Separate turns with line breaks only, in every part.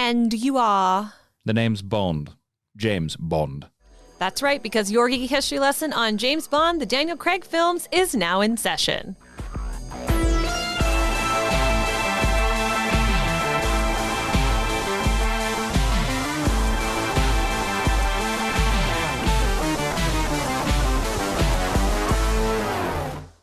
And you are?
The name's Bond. James Bond.
That's right, because your geeky history lesson on James Bond, the Daniel Craig films, is now in session.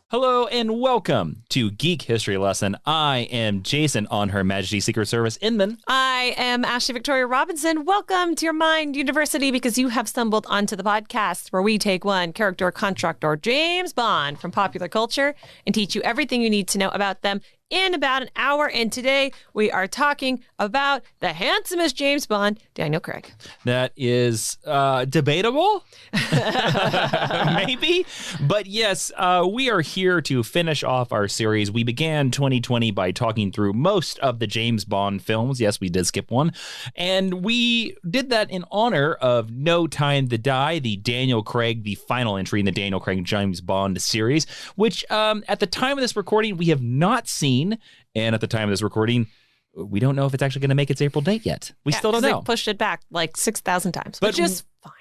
Hello and welcome to Geek History Lesson. I am Jason on Her Majesty's Secret Service Inman.
I am Ashley Victoria Robinson. Welcome to your Mind University, because you have stumbled onto the podcast where we take one character, construct, or James Bond from popular culture and teach you everything you need to know about them in about an hour. And today we are talking about the handsomest James Bond, Daniel Craig.
That is debatable, maybe. But yes, we are here to finish off our series. We began 2020 by talking through most of the James Bond films. Yes, we did skip one. And we did that in honor of No Time to Die, the Daniel Craig, the final entry in the Daniel Craig James Bond series, which at the time of this recording, we have not seen. And at the time of this recording, we don't know if it's actually going to make its April date yet. We still don't know.
They pushed it back like 6,000 times, which is fine.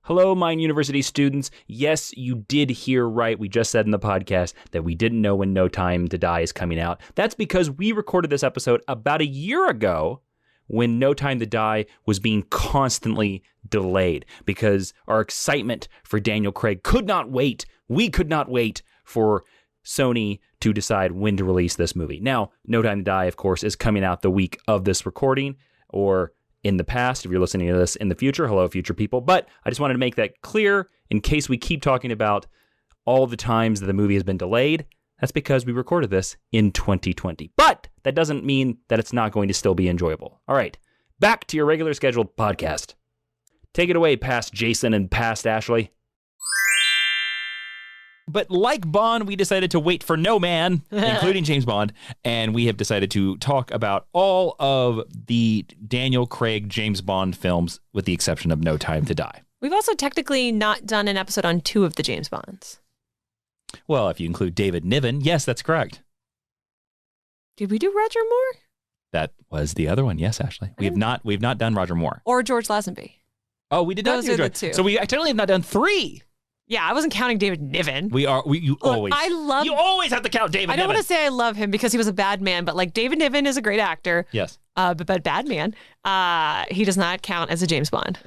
Hello, Mind University students. Yes, you did hear right. We just said in the podcast that we didn't know when No Time to Die is coming out. That's because we recorded this episode about a year ago when No Time to Die was being constantly delayed because our excitement for Daniel Craig could not wait. We could not wait for Sony to decide when to release this movie. Now, No Time to Die, of course, is coming out the week of this recording, or in the past, if you're listening to this in the future. Hello, future people. But I just wanted to make that clear in case we keep talking about all the times that the movie has been delayed. That's because we recorded this in 2020. But that doesn't mean that it's not going to still be enjoyable. All right, back to your regular scheduled podcast. Take it away, past Jason and past Ashley. But like Bond, we decided to wait for no man, including James Bond, and we have decided to talk about all of the Daniel Craig James Bond films with the exception of No Time to Die.
We've also technically not done an episode on 2 of the James Bonds.
Well, if you include David Niven, yes, that's correct.
Did we do Roger Moore?
That was the other one, yes, Ashley. We've not done Roger Moore.
Or George Lazenby.
Oh, we did not do George. So we technically have not done 3.
Yeah, I wasn't counting David Niven.
You always have to count David Niven.
I don't want to say I love him because he was a bad man, but like David Niven is a great actor.
Yes.
But bad man. He does not count as a James Bond.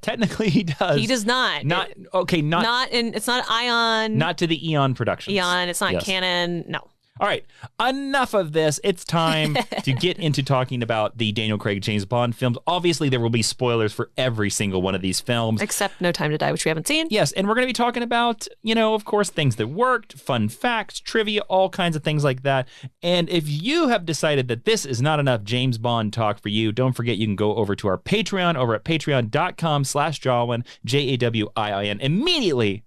Technically he does.
He does not. It's not Ion.
Not to the Eon Productions.
Eon, it's not canon. No.
All right, enough of this. It's time to get into talking about the Daniel Craig James Bond films. Obviously, there will be spoilers for every single one of these films.
Except No Time to Die, which we haven't seen.
Yes, and we're going to be talking about, of course, things that worked, fun facts, trivia, all kinds of things like that. And if you have decided that this is not enough James Bond talk for you, don't forget you can go over to our Patreon over at patreon.com/Jawiin, Jawiin, immediately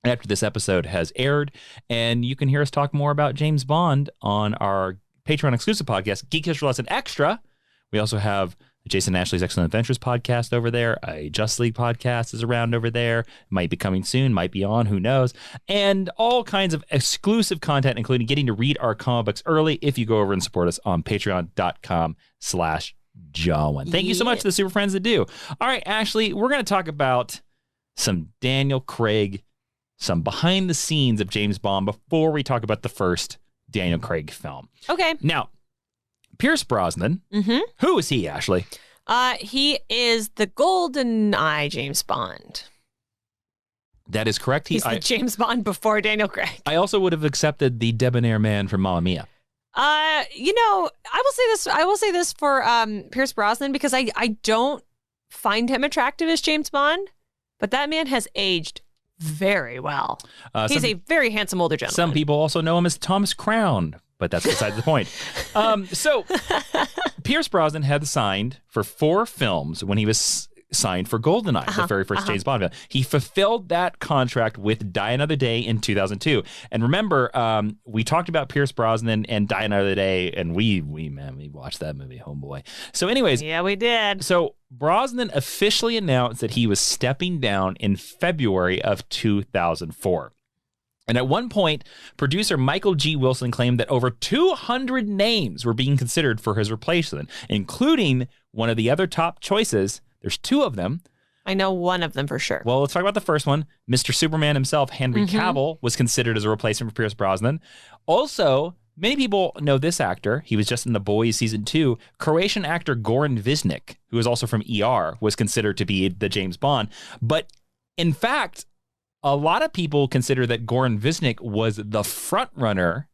after this episode has aired, and you can hear us talk more about James Bond on our Patreon exclusive podcast, Geek History Lesson Extra. We also have Jason and Ashley's Excellent Adventures podcast over there. A Just League podcast is around over there. Might be coming soon, might be on, who knows. And all kinds of exclusive content, including getting to read our comic books early if you go over and support us on patreon.com/Jawiin. Thank you so much to the super friends that do. All right, Ashley, we're going to talk about some Daniel Craig, some behind the scenes of James Bond before we talk about the first Daniel Craig film.
Okay.
Now, Pierce Brosnan, who is he, Ashley?
He is the GoldenEye James Bond.
That is correct.
He's the James Bond before Daniel Craig.
I also would have accepted the debonair man from Mamma Mia.
I will say this for Pierce Brosnan, because I don't find him attractive as James Bond, but that man has aged very well. He's a very handsome older gentleman.
Some people also know him as Thomas Crown, but that's beside the point. So Pierce Brosnan had signed for 4 films when he was signed for GoldenEye, the very first James Bond film. He fulfilled that contract with Die Another Day in 2002. And remember, we talked about Pierce Brosnan and Die Another Day, and we watched that movie, homeboy. So anyways.
Yeah, we did.
So Brosnan officially announced that he was stepping down in February of 2004. And at one point, producer Michael G. Wilson claimed that over 200 names were being considered for his replacement, including one of the other top choices. There's 2 of them.
I know one of them for sure.
Well, let's talk about the first one. Mr. Superman himself, Henry Cavill, was considered as a replacement for Pierce Brosnan. Also, many people know this actor. He was just in The Boys season 2. Croatian actor Goran Visnik, who is also from ER, was considered to be the James Bond. But in fact, a lot of people consider that Goran Visnik was the front runner,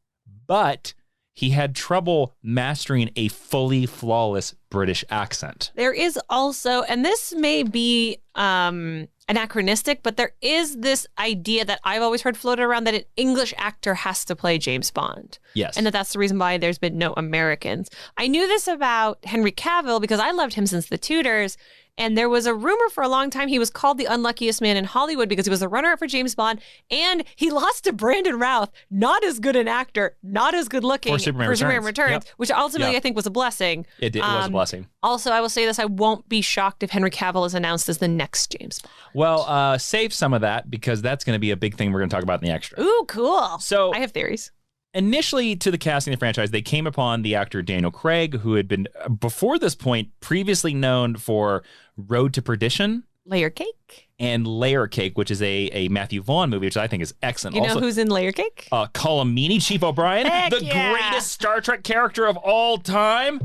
but he had trouble mastering a fully flawless British accent.
There is also, and this may be anachronistic, but there is this idea that I've always heard floated around that an English actor has to play James Bond.
Yes.
And that's the reason why there's been no Americans. I knew this about Henry Cavill because I loved him since The Tudors. And there was a rumor for a long time he was called the unluckiest man in Hollywood because he was a runner-up for James Bond, and he lost to Brandon Routh, not as good an actor, not as good looking
for Superman Returns,
yep. Which ultimately I think was a blessing.
It was a blessing.
Also, I will say this, I won't be shocked if Henry Cavill is announced as the next James Bond.
Well, save some of that because that's going to be a big thing we're going to talk about in the extra.
Ooh, cool.
So
I have theories.
Initially, to the casting of the franchise, they came upon the actor Daniel Craig, who had been, before this point, previously known for Road to Perdition.
Layer Cake.
And Layer Cake, which is a Matthew Vaughn movie, which I think is excellent.
You know who's in Layer Cake?
Colm Chief O'Brien, the greatest Star Trek character of all time.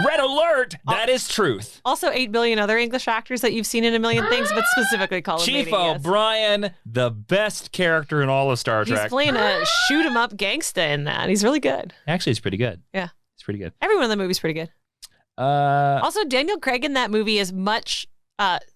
Red alert! That is truth.
Also 8 billion other English actors that you've seen in a million things, but specifically Colm
Chief O'Brien, the best character in all of Star Trek.
He's playing a shoot-'em-up gangsta in that. He's really good.
Actually, it's pretty good.
Yeah.
It's pretty good.
Everyone in the movie's pretty good. Also, Daniel Craig in that movie is much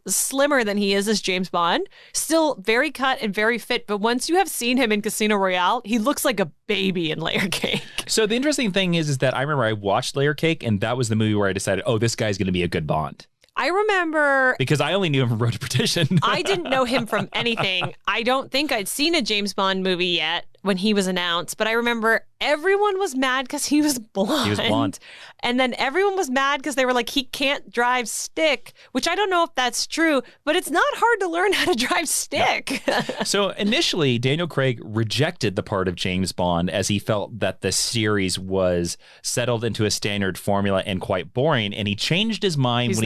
slimmer than he is as James Bond. Still very cut and very fit, but once you have seen him in Casino Royale, he looks like a baby in Layer Cake.
So the interesting thing is that I remember I watched Layer Cake, and that was the movie where I decided, oh, this guy's going to be a good Bond.
I remember...
Because I only knew him from Road to Perdition.
I didn't know him from anything. I don't think I'd seen a James Bond movie yet when he was announced, but I remember everyone was mad because he was blonde.
He was blonde.
And then everyone was mad because they were like, he can't drive stick, which I don't know if that's true, but it's not hard to learn how to drive stick.
No. So initially, Daniel Craig rejected the part of James Bond as he felt that the series was settled into a standard formula and quite boring, and he changed his mind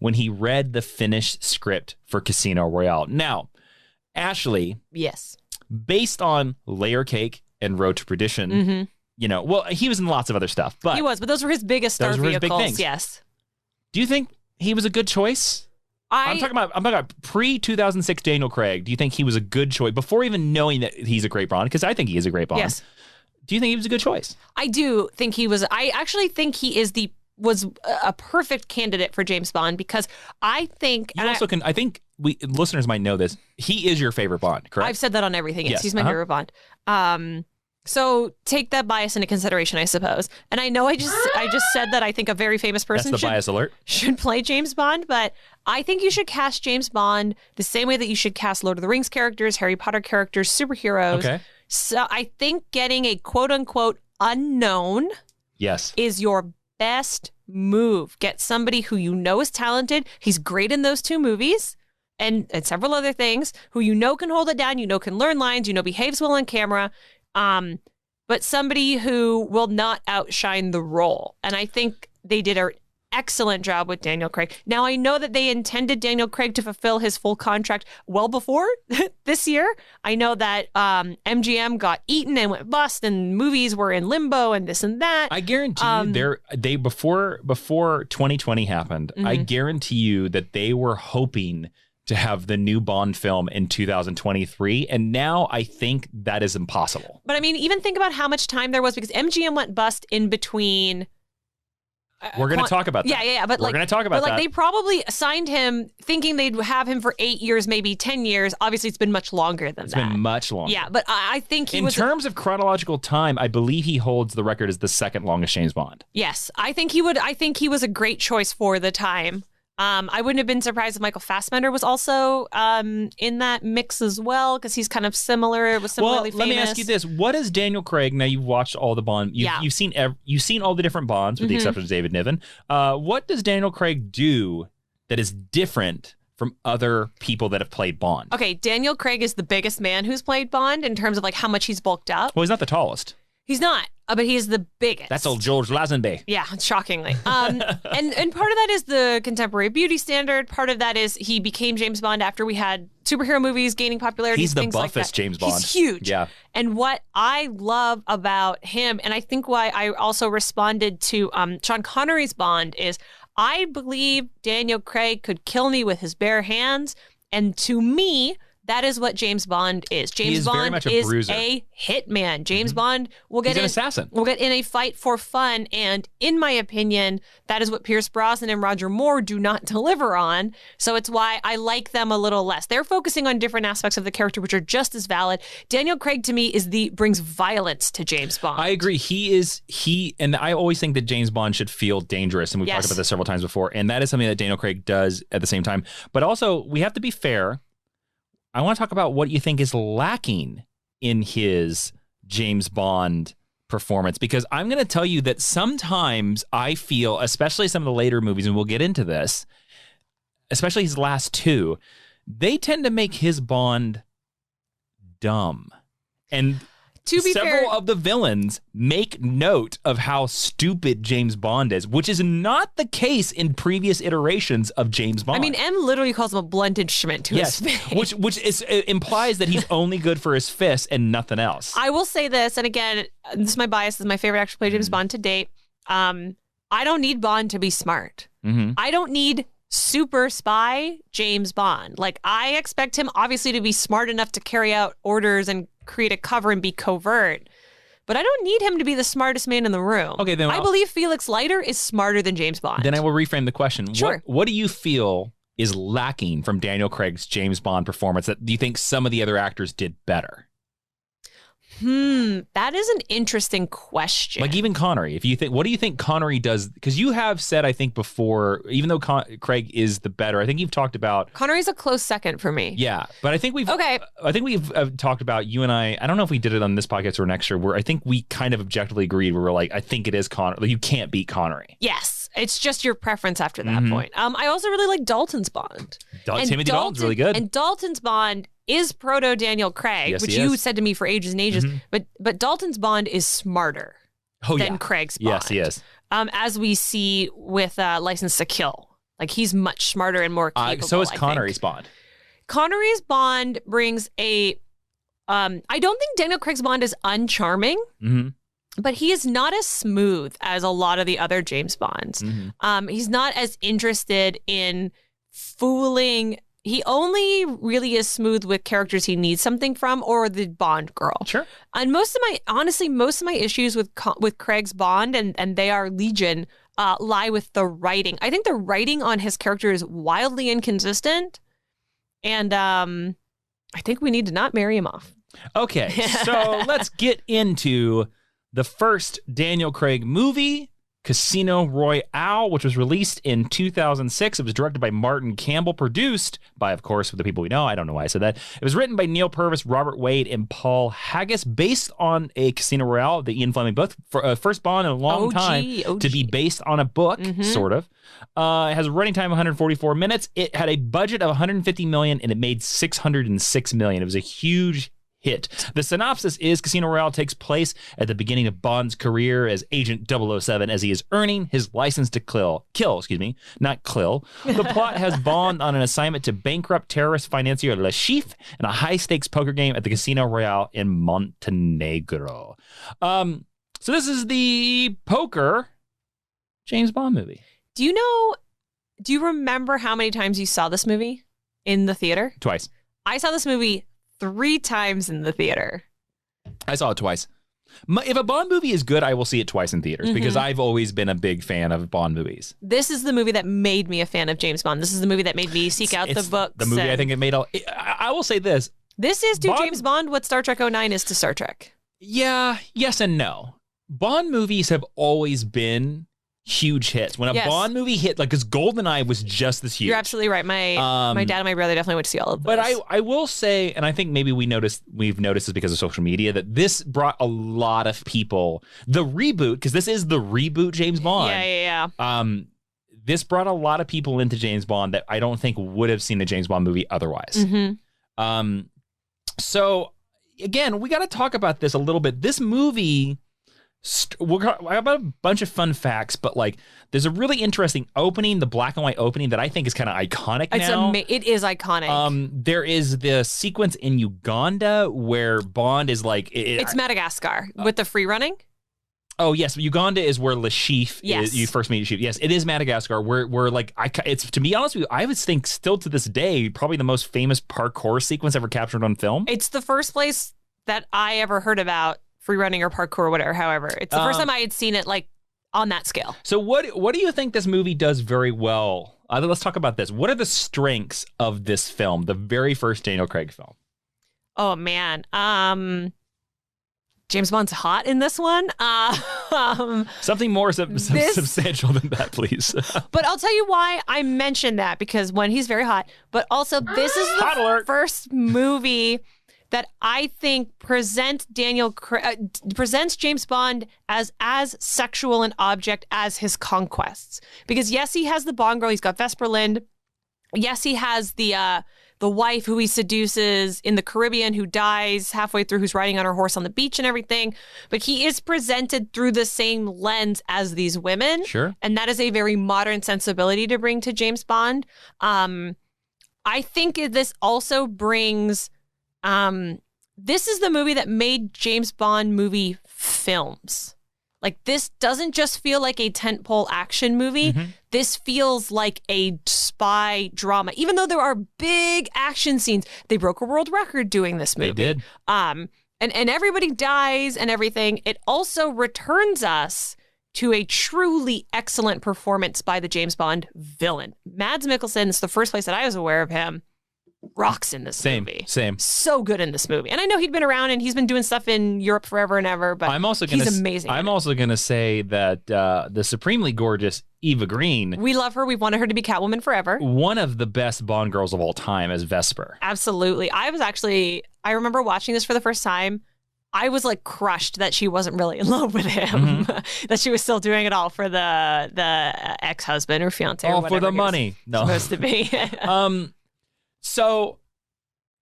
when he read the finished script for Casino Royale. Now, Ashley.
Yes.
Based on Layer Cake and Road to Perdition, you know, well, he was in lots of other stuff, but
but those were his biggest star vehicles. Big things. Yes.
Do you think he was a good choice? I'm talking about pre-2006 Daniel Craig. Do you think he was a good choice before even knowing that he's a great Bond? Because I think he is a great Bond.
Yes.
Do you think he was a good choice?
I do think he was. I actually think he was a perfect candidate for James Bond because I think
I think listeners might know this. He is your favorite Bond, correct?
I've said that on everything. Yes, he's my favorite Bond. So take that bias into consideration, I suppose. And I know I just said that I think a very famous person should play James Bond, but I think you should cast James Bond the same way that you should cast Lord of the Rings characters, Harry Potter characters, superheroes.
Okay.
So I think getting a quote unquote unknown is your best move. Get somebody who you know is talented. He's great in those 2 movies and several other things, who you know can hold it down, you know can learn lines, you know behaves well on camera, but somebody who will not outshine the role. And I think they did an excellent job with Daniel Craig. Now, I know that they intended Daniel Craig to fulfill his full contract well before this year. I know that MGM got eaten and went bust, and movies were in limbo and this and that.
I guarantee you, before 2020 happened, I guarantee you that they were hoping to have the new Bond film in 2023, and now I think that is impossible.
But I mean, even think about how much time there was, because MGM went bust in between.
We're going to talk about that.
Yeah. But
we're going to talk about that.
They probably assigned him thinking they'd have him for 8 years, maybe 10 years. Obviously, it's been much longer than that.
It's been much longer.
Yeah, but I think
in terms of chronological time, I believe he holds the record as the second longest James Bond.
Yes, I think he would. I think he was a great choice for the time. I wouldn't have been surprised if Michael Fassbender was also in that mix as well, because he's kind of similar. Was similarly famous.
Let me ask you this: what is Daniel Craig? Now you've watched all the Bond. You've seen all the different Bonds, with the exception of David Niven. What does Daniel Craig do that is different from other people that have played Bond.
Okay, Daniel Craig is the biggest man who's played Bond in terms of like how much he's bulked up.
Well, he's not the tallest.
He's not, but he's the biggest.
That's old George Lazenby.
Yeah, shockingly. And part of that is the contemporary beauty standard. Part of that is he became James Bond after we had superhero movies gaining popularity.
He's the
things
buffest
like that.
James Bond.
He's huge.
Yeah.
And what I love about him, and I think why I also responded to Sean Connery's Bond is I believe Daniel Craig could kill me with his bare hands. And to me, that is what James Bond is. James Bond
very much a
is
bruiser.
a hitman. James Bond will get
He's an assassin.
We'll get in a fight for fun. And in my opinion, that is what Pierce Brosnan and Roger Moore do not deliver on. So it's why I like them a little less. They're focusing on different aspects of the character, which are just as valid. Daniel Craig, to me, brings violence to James Bond.
I agree. And I always think that James Bond should feel dangerous. And we've talked about this several times before. And that is something that Daniel Craig does at the same time. But also, we have to be fair. I want to talk about what you think is lacking in his James Bond performance, because I'm going to tell you that sometimes I feel, especially some of the later movies, and we'll get into this, especially his last two, they tend to make his Bond dumb. And
to be
several
fair,
of the villains make note of how stupid James Bond is, which is not the case in previous iterations of James Bond.
I mean, M literally calls him a blunt instrument to his face.
Which implies that he's only good for his fists and nothing else.
I will say this, and again, this is my bias. This is my favorite actor to play James Bond to date. I don't need Bond to be smart. I don't need super spy James Bond. Like, I expect him obviously to be smart enough to carry out orders and create a cover and be covert. But I don't need him to be the smartest man in the room. Okay, then I believe Felix Leiter is smarter than James Bond.
Then I will reframe the question.
Sure.
What do you feel is lacking from Daniel Craig's James Bond performance that do you think some of the other actors did better?
That is an interesting question.
Like even Connery, what do you think Connery does? Because you have said, I think before, even though Craig is the better, I think you've talked about
Connery's a close second for me.
Yeah, but I think we've talked about, you and I don't know if we did it on this podcast or next year, where I think we kind of objectively agreed. We were like, I think it is Connery. Like, you can't beat Connery.
Yes, it's just your preference after that point. I also really like Dalton's Bond.
Timothy Dalton's really good.
And Dalton's Bond is proto Daniel Craig, which you said to me for ages and ages. But Dalton's Bond is smarter than Craig's Bond.
Yes, he is.
As we see with License to Kill. Like, he's much smarter and more capable.
So is Connery's Bond.
Connery's Bond brings a... I don't think Daniel Craig's Bond is uncharming, but he is not as smooth as a lot of the other James Bonds. He's not as interested in fooling... He only really is smooth with characters he needs something from, or the Bond girl.
Sure.
And most of my issues with Craig's Bond, and they are legion, lie with the writing. I think the writing on his character is wildly inconsistent, and I think we need to not marry him off.
Okay, so let's get into the first Daniel Craig movie, Casino Royale, which was released in 2006. It was directed by Martin Campbell, produced by, of course, the people we know. I don't know why I said that. It was written by Neil Purvis, Robert Wade, and Paul Haggis, based on a Casino Royale, the Ian Fleming book, first Bond in a long time to be based on a book, sort of. It has a running time of 144 minutes. It had a budget of $150 million, and it made $606 million. It was a huge hit. The synopsis is Casino Royale takes place at the beginning of Bond's career as Agent 007 as he is earning his license to kill, not Clill. The plot has Bond on an assignment to bankrupt terrorist financier Le Chiffre in a high-stakes poker game at the Casino Royale in Montenegro. So this is the poker James Bond movie.
Do you remember how many times you saw this movie in the theater?
Twice.
I saw this movie 3 times in the theater.
I saw it twice. If a Bond movie is good, I will see it twice in theaters because I've always been a big fan of Bond movies.
This is the movie that made me a fan of James Bond. This is the movie that made me seek out the books.
The movie I think it made I will say this.
This is to James Bond what Star Trek 09 is to Star Trek.
Yeah, yes and no. Bond movies have always been huge hits. When a Bond movie hit, like, because GoldenEye was just this huge.
You're absolutely right. My dad and my brother definitely went to see all of those.
But I will say, and I think maybe we've noticed this because of social media, that this brought a lot of people, the reboot, because this is the reboot James Bond.
Yeah.
this brought a lot of people into James Bond that I don't think would have seen a James Bond movie otherwise.
Mm-hmm.
So again, we got to talk about this a little bit. This movie, I have a bunch of fun facts, but like there's a really interesting opening, the black and white opening that I think is kind of iconic now.
It is iconic.
There is the sequence in Uganda where Bond is like...
It's Madagascar with the free running.
Oh, yes. Uganda is where Lashif
yes.
is. You first meet Lashif. Yes, it is Madagascar. Where like, it's, to be honest with you, I would think still to this day, probably the most famous parkour sequence ever captured on film.
It's the first place that I ever heard about free running or parkour or whatever. However, it's the first time I had seen it like on that scale. So
what do you think this movie does very well? Let's talk about this. What are the strengths of this film, the very first Daniel Craig film?
Oh, man. James Bond's hot in this one.
Something more substantial than that, please.
But I'll tell you why I mentioned that, because one, he's very hot, but also this is the first movie that I think presents James Bond as sexual an object as his conquests. Because yes, he has the Bond girl, he's got Vesper Lynd. Yes, he has the wife who he seduces in the Caribbean who dies halfway through, who's riding on her horse on the beach and everything. But he is presented through the same lens as these women.
Sure.
And that is a very modern sensibility to bring to James Bond. I think this also brings... this is the movie that made James Bond movie films. Like, this doesn't just feel like a tentpole action movie. Mm-hmm. This feels like a spy drama. Even though there are big action scenes, they broke a world record doing this movie.
They did.
And everybody dies and everything. It also returns us to a truly excellent performance by the James Bond villain. Mads Mikkelsen is the first place that I was aware of him. Rocks in this movie.
Same.
So good in this movie. And I know he'd been around and he's been doing stuff in Europe forever and ever, but he's amazing.
I'm also going to say that the supremely gorgeous Eva Green.
We love her. We've wanted her to be Catwoman forever.
One of the best Bond girls of all time as Vesper.
Absolutely. I remember watching this for the first time. I was like crushed that she wasn't really in love with him, mm-hmm. that she was still doing it all for the ex-husband or fiance or whatever.
All for the money. No.
Supposed to be.
So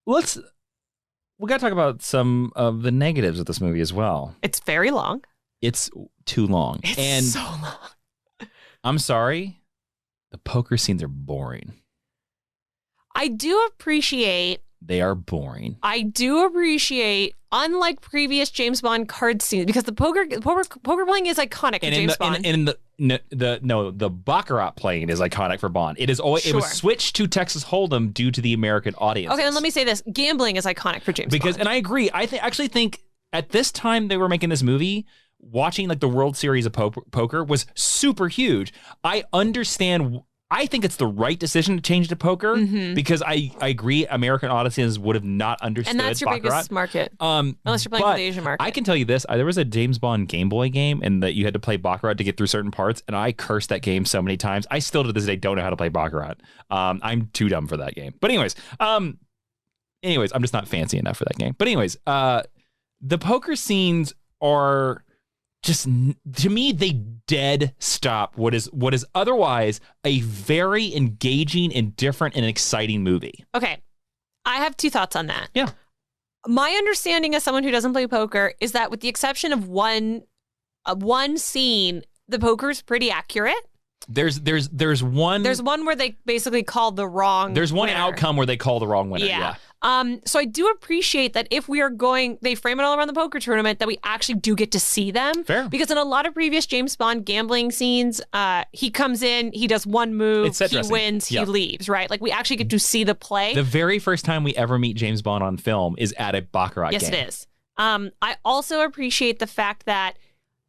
we got to talk about some of the negatives of this movie as well.
It's very long.
It's too long.
It's so long.
I'm sorry. The poker scenes are boring.
I do appreciate...
They are boring.
I do appreciate, unlike previous James Bond card scenes, because the poker playing is iconic for James Bond.
And the Baccarat playing is iconic for Bond. It is always It was switched to Texas Hold'em due to the American audience.
Okay, then let me say this: gambling is iconic for James Bond.
And I agree. I actually think at this time they were making this movie, watching like the World Series of poker was super huge. I understand. I think it's the right decision to change to poker mm-hmm. because I agree American audiences would have not understood
and that's your
Baccarat.
Biggest market, unless you're playing for the Asian market.
I can tell you this: there was a James Bond Game Boy game, and that you had to play Baccarat to get through certain parts, and I cursed that game so many times. I still to this day don't know how to play Baccarat. I'm too dumb for that game. But anyways, I'm just not fancy enough for that game. But anyways, the poker scenes are just, to me, they dead stop what is otherwise a very engaging and different and exciting movie.
Okay. I have two thoughts on that.
Yeah.
My understanding as someone who doesn't play poker is that with the exception of one scene, the poker is pretty accurate.
There's one
where they basically called the wrong
There's one
winner.
Outcome where they call the wrong winner. Yeah.
So I do appreciate that if we are they frame it all around the poker tournament, that we actually do get to see them.
Fair.
Because in a lot of previous James Bond gambling scenes, he comes in, he does one move, he wins, he leaves, right? Like we actually get to see the play.
The very first time we ever meet James Bond on film is at a Baccarat game.
Yes, it is. I also appreciate the fact that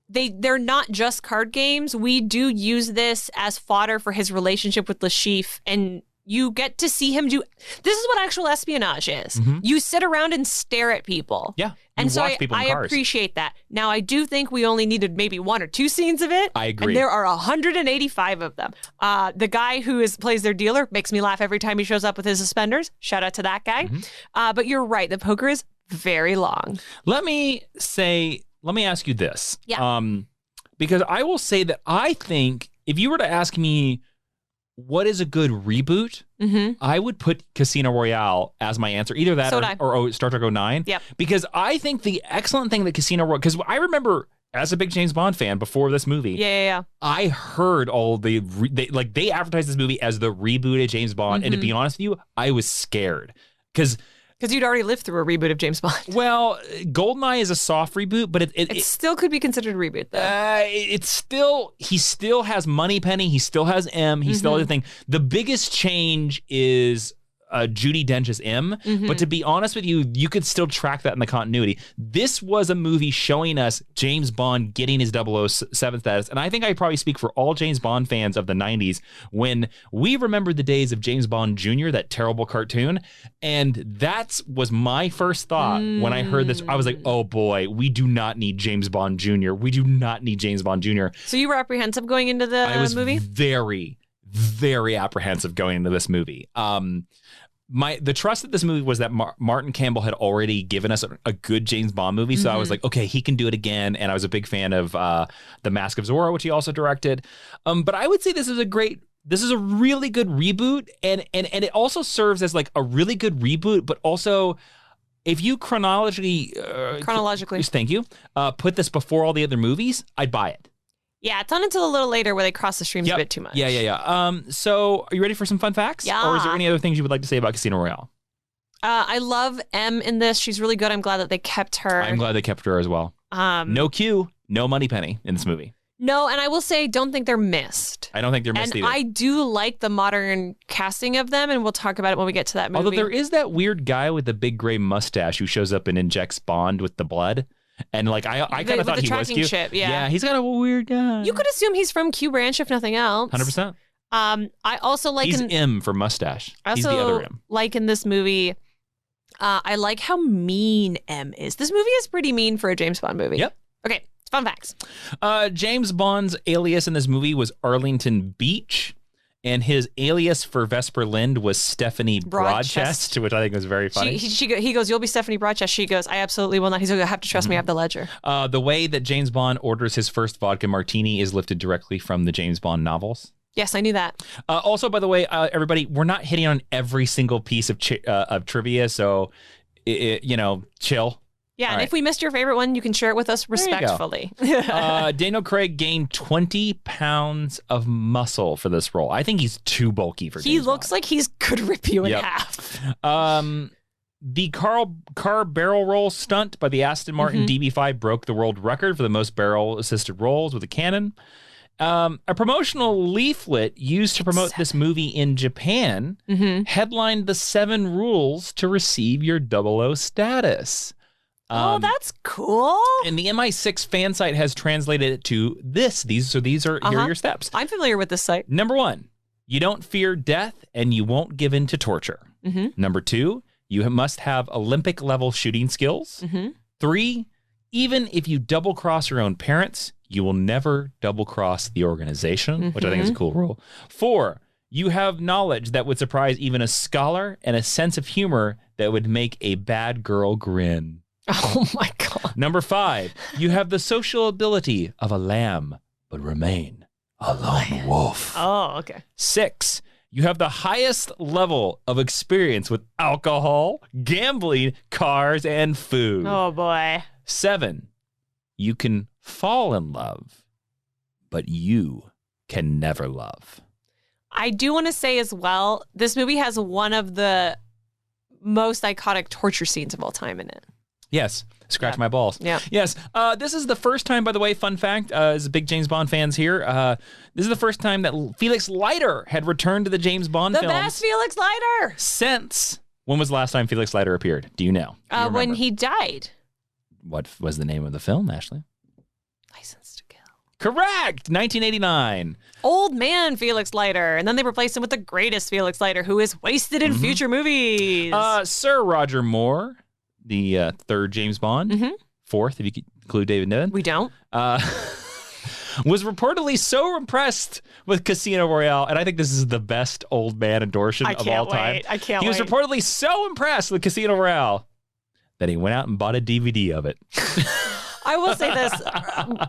they're not just card games. We do use this as fodder for his relationship with Lashif, and you get to see him do... This is what actual espionage is. Mm-hmm. You sit around and stare at people.
Yeah.
And so I appreciate that. Now, I do think we only needed maybe one or two scenes of it.
I agree.
And there are 185 of them. The guy who plays their dealer makes me laugh every time he shows up with his suspenders. Shout out to that guy. Mm-hmm. But you're right. The poker is very long.
Let me ask you this.
Yeah.
Because I will say that I think if you were to ask me what is a good reboot, I would put Casino Royale as my answer. Either that or Star Trek 09.
Yep.
Because I think the excellent thing that Casino Royale, because I remember as a big James Bond fan before this movie, I heard all they advertised this movie as the reboot of James Bond. And to be honest with you, I was scared. Because
you'd already lived through a reboot of James Bond.
Well, GoldenEye is a soft reboot, but it
still could be considered a reboot, though.
He still has Moneypenny, he still has M, he still has everything. The biggest change is Judi Dench's M, but to be honest with you, you could still track that in the continuity. This was a movie showing us James Bond getting his 007 status, and I think I probably speak for all James Bond fans of the 90s when we remember the days of James Bond Jr., that terrible cartoon, and that was my first thought when I heard this. I was like, oh boy, we do not need James Bond Jr. We do not need James Bond Jr.
So you were apprehensive going into the movie?
I was very, very apprehensive going into this movie. The trust of this movie was that Martin Campbell had already given us a good James Bond movie, so I was like, okay, he can do it again. And I was a big fan of The Mask of Zorro, which he also directed. But I would say this is a really good reboot, and it also serves as like a really good reboot, but also if you chronologically, thank you, put this before all the other movies, I'd buy it.
Yeah, it's not until a little later where they cross the streams a bit too much.
Yeah. So are you ready for some fun facts?
Yeah.
Or is there any other things you would like to say about Casino Royale?
I love M in this. She's really good. I'm glad that they kept her.
I'm glad they kept her as well. No Q, no Moneypenny in this movie.
No, and I will say, don't think they're missed.
I don't think they're missed either.
I do like the modern casting of them, and we'll talk about it when we get to that movie.
Although there is that weird guy with the big gray mustache who shows up and injects Bond with the blood. And like I kind of thought he was Q.
Ship,
yeah, he's kind of a weird guy.
You could assume he's from Q Branch if nothing else.
100%.
I also like
he's M for mustache. He's the other M.
Like in this movie, I like how mean M is. This movie is pretty mean for a James Bond movie.
Yep.
Okay, fun facts.
James Bond's alias in this movie was Arlington Beach. And his alias for Vesper Lind was Stephanie Broadchest, which I think was very funny.
He goes, you'll be Stephanie Broadchest. She goes, I absolutely will not. He's like, you have to trust me. I have the ledger.
The way that James Bond orders his first vodka martini is lifted directly from the James Bond novels.
Yes, I knew that.
Also, by the way, everybody, we're not hitting on every single piece of trivia, so, chill.
Yeah, and if we missed your favorite one, you can share it with us respectfully.
Daniel Craig gained 20 pounds of muscle for this role. I think he's too bulky for James
looks
Bond.
Like he could rip you in half.
The car barrel roll stunt by the Aston Martin DB5 broke the world record for the most barrel-assisted rolls with a cannon. A promotional leaflet used to promote this movie in Japan headlined the 7 rules to receive your 00 status.
That's cool.
And the MI6 fan site has translated it to this. These are here are your steps.
I'm familiar with this site.
Number 1, you don't fear death and you won't give in to torture. Number 2, you must have Olympic level shooting skills. 3, even if you double cross your own parents, you will never double cross the organization, which I think is a cool rule. 4, you have knowledge that would surprise even a scholar and a sense of humor that would make a bad girl grin.
Oh my God.
Number 5, you have the social ability of a lamb, but remain a lone wolf.
Oh, okay.
6, you have the highest level of experience with alcohol, gambling, cars, and food.
Oh boy.
7, you can fall in love, but you can never love.
I do want to say as well, this movie has one of the most iconic torture scenes of all time in it.
Yes. Scratch my balls.
Yeah.
Yes. This is the first time, by the way, fun fact, as big James Bond fans here, this is the first time that Felix Leiter had returned to the James Bond films.
The best Felix Leiter!
Since, when was the last time Felix Leiter appeared? Do you know?
When he died.
What was the name of the film, Ashley?
License to Kill.
Correct! 1989.
Old man Felix Leiter. And then they replaced him with the greatest Felix Leiter, who is wasted in future movies.
Sir Roger Moore. The third James Bond, fourth, if you could include David Niven.
We don't.
Was reportedly so impressed with Casino Royale, and I think this is the best old man endorsement of all time.
I can't wait.
He was reportedly so impressed with Casino Royale that he went out and bought a DVD of it.
I will say this.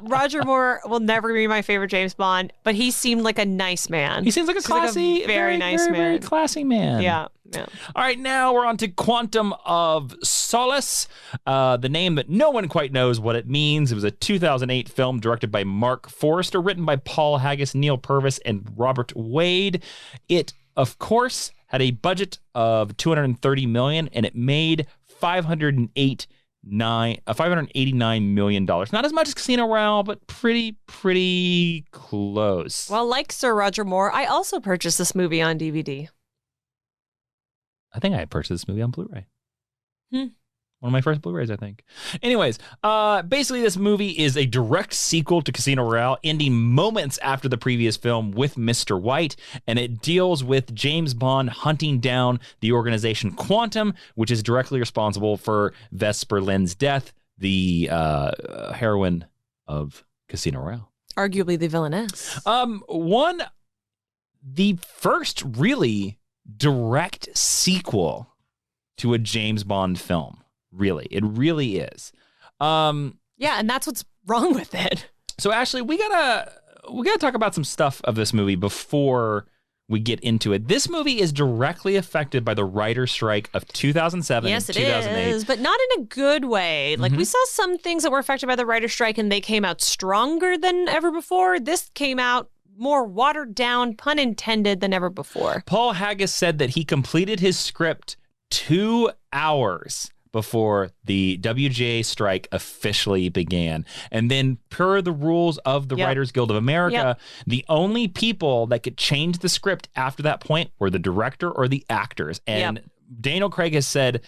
Roger Moore will never be my favorite James Bond, but he seemed like a nice man.
He seems like a classy,
very nice man.
Very classy man.
Yeah.
All right, now we're on to Quantum of Solace, the name that no one quite knows what it means. It was a 2008 film directed by Mark Forrester, written by Paul Haggis, Neil Purvis, and Robert Wade. It, of course, had a budget of $230 million, and it made $589 million. Not as much as Casino Royale, but pretty close.
Well, like Sir Roger Moore, I also purchased this movie on DVD.
I think I purchased this movie on Blu-ray. One of my first Blu-rays, I think. Anyways, basically this movie is a direct sequel to Casino Royale, ending moments after the previous film with Mr. White, and it deals with James Bond hunting down the organization Quantum, which is directly responsible for Vesper Lynd's death, the heroine of Casino Royale.
Arguably the villainess.
The first really direct sequel to a James Bond film. Really, it really is.
Yeah, and that's what's wrong with it.
So Ashley, we gotta talk about some stuff of this movie before we get into it. This movie is directly affected by the writer's strike of 2007 and 2008.
Yes, it is, but not in a good way. Like, we saw some things that were affected by the writer's strike, and they came out stronger than ever before. This came out more watered down, pun intended, than ever before.
Paul Haggis said that he completed his script 2 hours before the WGA strike officially began. And then, per the rules of the Writers Guild of America, the only people that could change the script after that point were the director or the actors. And Daniel Craig has said,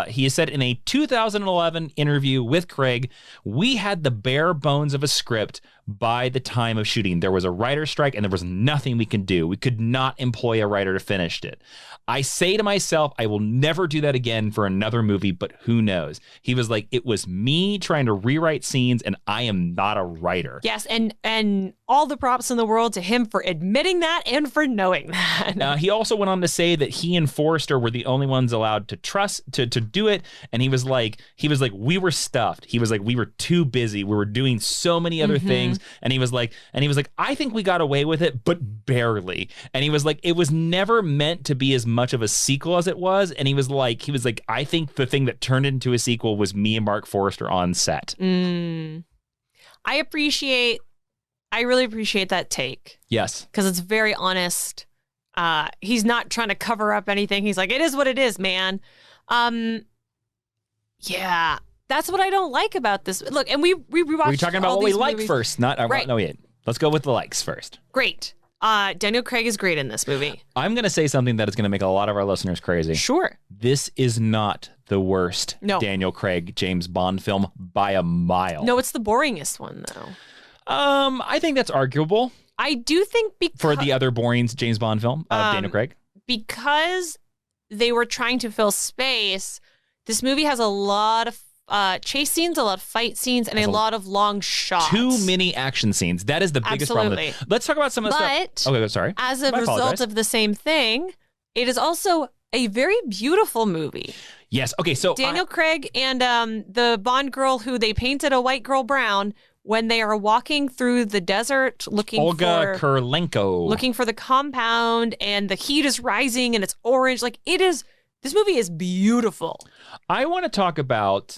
he has said in a 2011 interview with Craig, we had the bare bones of a script by the time of shooting. There was a writer's strike and there was nothing we could do. We could not employ a writer to finish it. I say to myself, I will never do that again for another movie, but who knows? He was like, it was me trying to rewrite scenes and I am not a writer.
Yes, and all the props in the world to him for admitting that and for knowing that.
He also went on to say that he and Forrester were the only ones allowed to trust to do it. And he was like, we were stuffed. He was like, we were too busy. We were doing so many other things. And he was like, I think we got away with it, but barely. And he was like, it was never meant to be as much of a sequel as it was. And he was like, I think the thing that turned into a sequel was me and Mark Forrester on set.
I really appreciate that take.
Yes.
Because it's very honest. He's not trying to cover up anything. He's like, it is what it is, man. Yeah. That's what I don't like about this. Look, and we rewatched.
We're talking about what we like first, not
right.
No, wait. Let's go with the likes first.
Great. Daniel Craig is great in this movie.
I'm going to say something that is going to make a lot of our listeners crazy.
Sure.
This is not the worst Daniel Craig James Bond film by a mile.
No, it's the boringest one, though.
I think that's arguable.
I do think
for the other boring James Bond film of Daniel Craig.
Because they were trying to fill space, this movie has a lot of chase scenes, a lot of fight scenes, and a lot of long shots.
Too many action scenes. That is the biggest problem. Let's talk about some of the stuff. Okay, sorry.
As a result of the same thing, it is also a very beautiful movie.
Yes. Okay, so
Daniel Craig and the Bond girl who they painted a white girl brown when they are walking through the desert looking
Olga Kurylenko.
Looking for the compound, and the heat is rising and it's orange. Like, it is, this movie is beautiful.
I want to talk about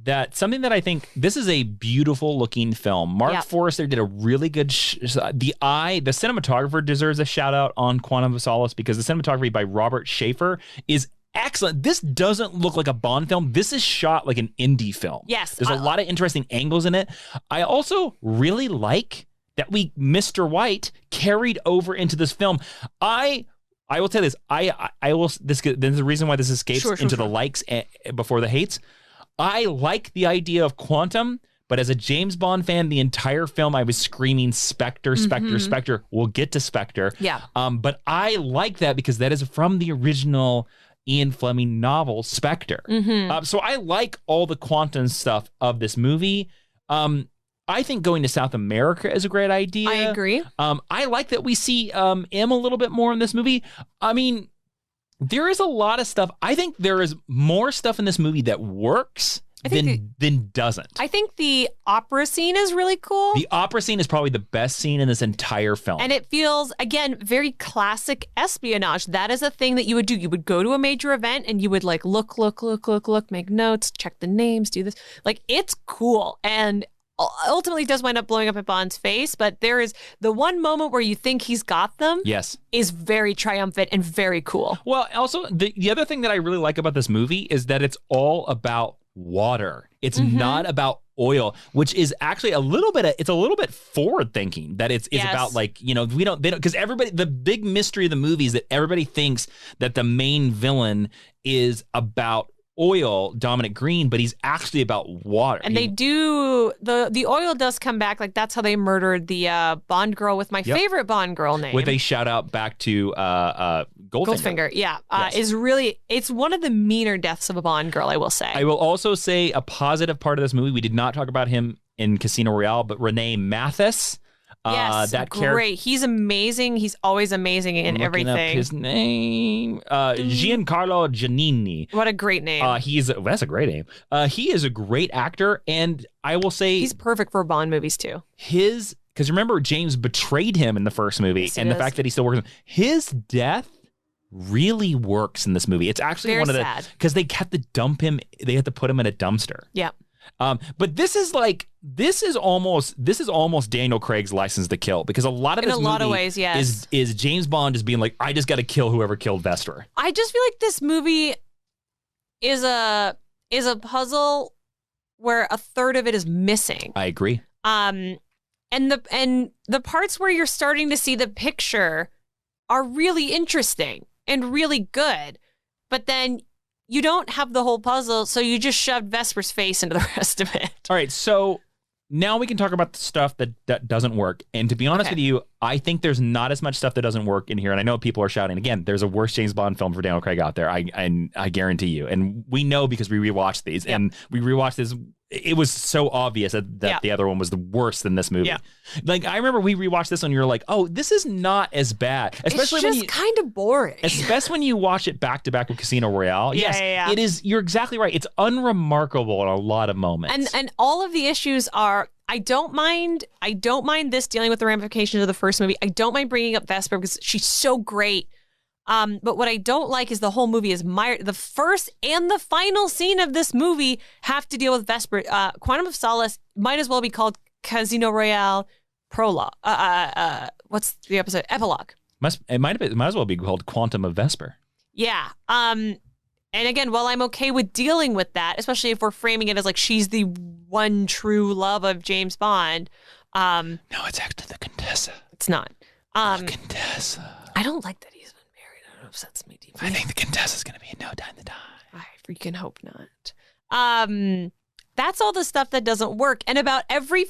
that, something that I think, this is a beautiful looking film. Mark Forrester did a really good, the cinematographer deserves a shout out on Quantum of Solace, because the cinematography by Robert Schaefer is excellent. This doesn't look like a Bond film. This is shot like an indie film.
Yes.
There's a lot of interesting angles in it. I also really like that Mr. White carried over into this film. I will tell you this. There's a reason why this escapes into the likes before the hates. I like the idea of Quantum, but as a James Bond fan, the entire film I was screaming Spectre, Spectre, Spectre. We'll get to Spectre.
Yeah.
But I like that because that is from the original Ian Fleming novel, Spectre. So I like all the Quantum stuff of this movie. I think going to South America is a great idea.
I agree.
I like that we see M a little bit more in this movie. I mean, there is a lot of stuff. I think there is more stuff in this movie that works then doesn't.
I think the opera scene is really cool.
The opera scene is probably the best scene in this entire film.
And it feels, again, very classic espionage. That is a thing that you would do. You would go to a major event and you would like look, make notes, check the names, do this. Like, it's cool. And ultimately does wind up blowing up at Bond's face, but there is the one moment where you think he's got them.
Yes.
Is very triumphant and very cool.
Well, also, the other thing that I really like about this movie is that it's all about water. It's not about oil, which is actually a little bit forward thinking, that it's about, like, they don't, because the big mystery of the movie is that everybody thinks that the main villain is about oil, Dominic Green, but he's actually about water.
And they do, the oil does come back. Like, that's how they murdered the Bond girl with my favorite Bond girl name.
With a shout out back to Goldfinger.
Yeah. Is really, it's one of the meaner deaths of a Bond girl, I will say.
I will also say a positive part of this movie, we did not talk about him in Casino Royale, but Rene Mathis.
Yes,
that
great. He's amazing. He's always amazing in everything.
Up his name, Giancarlo Giannini.
What a great name.
That's a great name. He is a great actor, and I will say
he's perfect for Bond movies too.
Because remember, James betrayed him in the first movie, and the fact that he still works. His death really works in this movie. It's actually
very
one of the
sad.
Because they had to dump him. They had to put him in a dumpster.
Yeah.
But this is almost Daniel Craig's License to Kill, because a lot of this movie, in a lot of ways, yes, is James Bond is being like, I just got to kill whoever killed Vesper.
I just feel like this movie is a puzzle where a third of it is missing.
I agree.
And the parts where you're starting to see the picture are really interesting and really good, but then you don't have the whole puzzle, so you just shoved Vesper's face into the rest of it.
All right, so now we can talk about the stuff that doesn't work. And to be honest with you, I think there's not as much stuff that doesn't work in here. And I know people are shouting, again, there's a worse James Bond film for Daniel Craig out there. I guarantee you. And we know because we rewatched these. Yep. And we rewatched this. It was so obvious that the other one was the worse than this movie. Yeah. Like, I remember we rewatched this and you're like, oh, this is not as bad. Especially
it's just kind of boring.
Especially when you watch it back to back with Casino Royale. It is. You're exactly right. It's unremarkable in a lot of moments.
And all of the issues are, I don't mind this dealing with the ramifications of the first movie. I don't mind bringing up Vesper because she's so great. But what I don't like is the whole movie is mired. The first and the final scene of this movie have to deal with Vesper. Quantum of Solace might as well be called Casino Royale Prologue. What's the episode? Epilogue.
It might as well be called Quantum of Vesper.
Yeah. And again, while I'm okay with dealing with that, especially if we're framing it as like she's the one true love of James Bond.
No, it's actually the Contessa.
It's not.
The Contessa.
I don't like that he's been married. That upsets me deeply.
I think the Contessa's going to be in No Time to Die.
I freaking hope not. That's all the stuff that doesn't work. And about every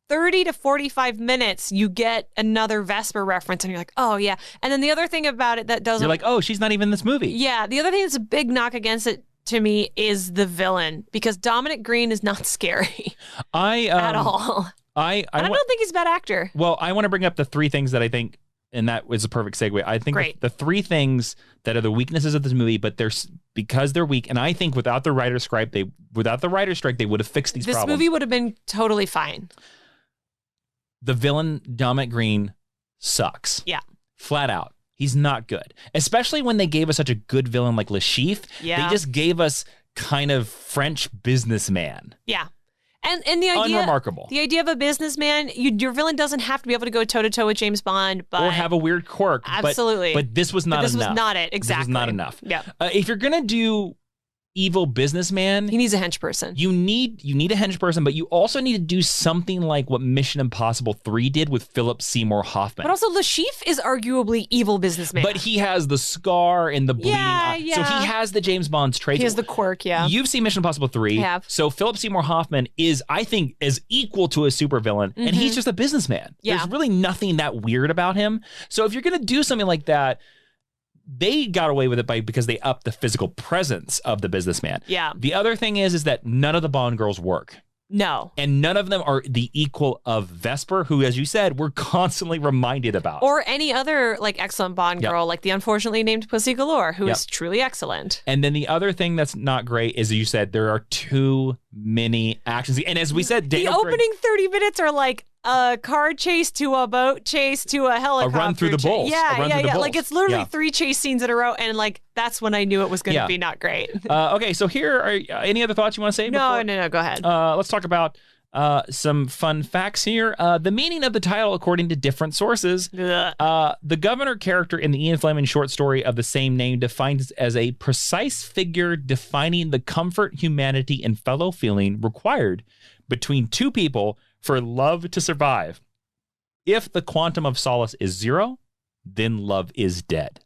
30 to 45 minutes, you get another Vesper reference, and you're like, oh, yeah. And then the other thing about it that doesn't...
You're like, oh, she's not even in this movie.
Yeah. The other thing that's a big knock against it, to me, is the villain. Because Dominic Green is not scary at all. I don't think he's a bad actor.
Well, I want to bring up the three things that I think, and that was a perfect segue. I think the three things that are the weaknesses of this movie, but because they're weak, and I think without the writer's strike, they would have fixed these problems.
This movie would have been totally fine.
The villain, Dominic Green, sucks.
Yeah.
Flat out. He's not good. Especially when they gave us such a good villain like Le Chiffre. Yeah. They just gave us kind of French businessman.
Yeah. And the idea,
unremarkable.
The idea of a businessman, your villain doesn't have to be able to go toe-to-toe with James Bond, but...
Or have a weird quirk.
Absolutely.
But this was not enough.
This was not it, exactly.
This was not enough.
Yeah.
If you're going to do evil businessman...
He needs a hench person.
You need a hench person, but you also need to do something like what Mission Impossible 3 did with Philip Seymour Hoffman.
But also, Le Chiffre is arguably evil businessman.
But he has the scar and the bleeding eye.
Yeah.
So he has the James Bond's traits.
He has the quirk, yeah.
You've seen Mission Impossible 3.
I have.
So Philip Seymour Hoffman is, I think, is equal to a supervillain, and he's just a businessman. Yeah. There's really nothing that weird about him. So if you're going to do something like that, they got away with it because they upped the physical presence of the businessman.
Yeah.
The other thing is that none of the Bond girls work.
No.
And none of them are the equal of Vesper, who, as you said, we're constantly reminded about.
Or any other like excellent Bond girl, like the unfortunately named Pussy Galore, who is truly excellent.
And then the other thing that's not great is, you said, there are too many actions. And as we said,
the opening 30 minutes are like a car chase to a boat chase to a helicopter.
A run through the bulls.
Yeah. Like it's literally 3 chase scenes in a row. And like, that's when I knew it was going to be not great.
Okay, so here are any other thoughts you want to say?
No, go ahead.
Let's talk about some fun facts here. The meaning of the title, according to different sources, the governor character in the Ian Fleming short story of the same name defines as a precise figure defining the comfort, humanity, and fellow feeling required between two people for love to survive. If the quantum of solace is 0, then love is dead.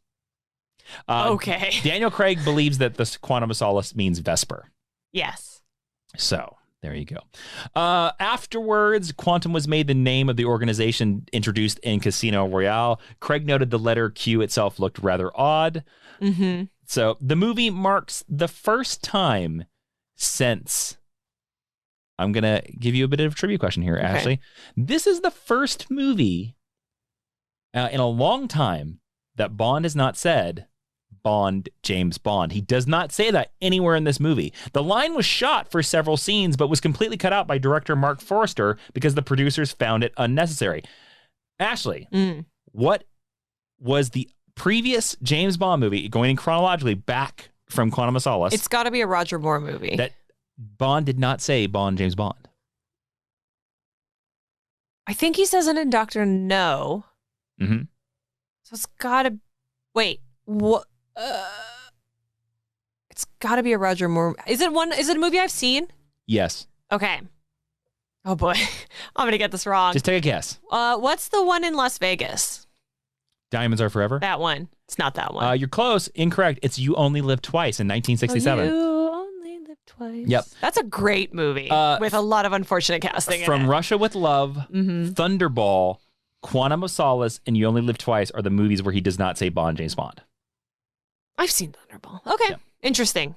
Okay.
Daniel Craig believes that this quantum of solace means Vesper.
Yes.
So there you go. Afterwards, Quantum was made the name of the organization introduced in Casino Royale. Craig noted the letter Q itself looked rather odd.
Mm-hmm.
So the movie marks the first time since... I'm going to give you a bit of a trivia question here, Ashley. This is the first movie in a long time that Bond has not said, Bond, James Bond. He does not say that anywhere in this movie. The line was shot for several scenes, but was completely cut out by director Mark Forster because the producers found it unnecessary. Ashley, what was the previous James Bond movie, going chronologically back from Quantum of Solace?
It's got to be a Roger Moore movie.
That Bond did not say Bond, James Bond.
I think he says it in Dr. No.
Mm-hmm.
So it's got to... Wait. What? It's got to be a Roger Moore... Is it a movie I've seen?
Yes.
Okay. Oh, boy. I'm going to get this wrong.
Just take a guess.
What's the one in Las Vegas?
Diamonds Are Forever?
That one. It's not that one.
You're close. Incorrect. It's You Only Live Twice in 1967.
Twice.
Yep.
That's a great movie with a lot of unfortunate casting
From
in it.
Russia with Love, Thunderball, Quantum of Solace, and You Only Live Twice are the movies where he does not say Bond, James Bond.
I've seen Thunderball. Okay.
Yep.
Interesting.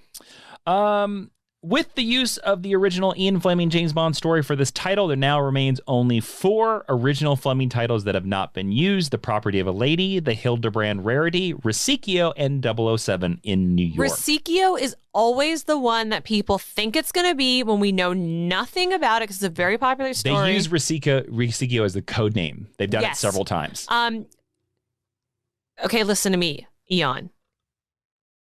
With the use of the original Ian Fleming James Bond story for this title, there now remains only 4 original Fleming titles that have not been used: The Property of a Lady, The Hildebrand Rarity, Ricicchio, and 007 in New York.
Ricicchio is always the one that people think it's going to be when we know nothing about it, because it's a very popular story.
They use Ricicchio as the code name. They've done it several times.
Okay, listen to me, Eon.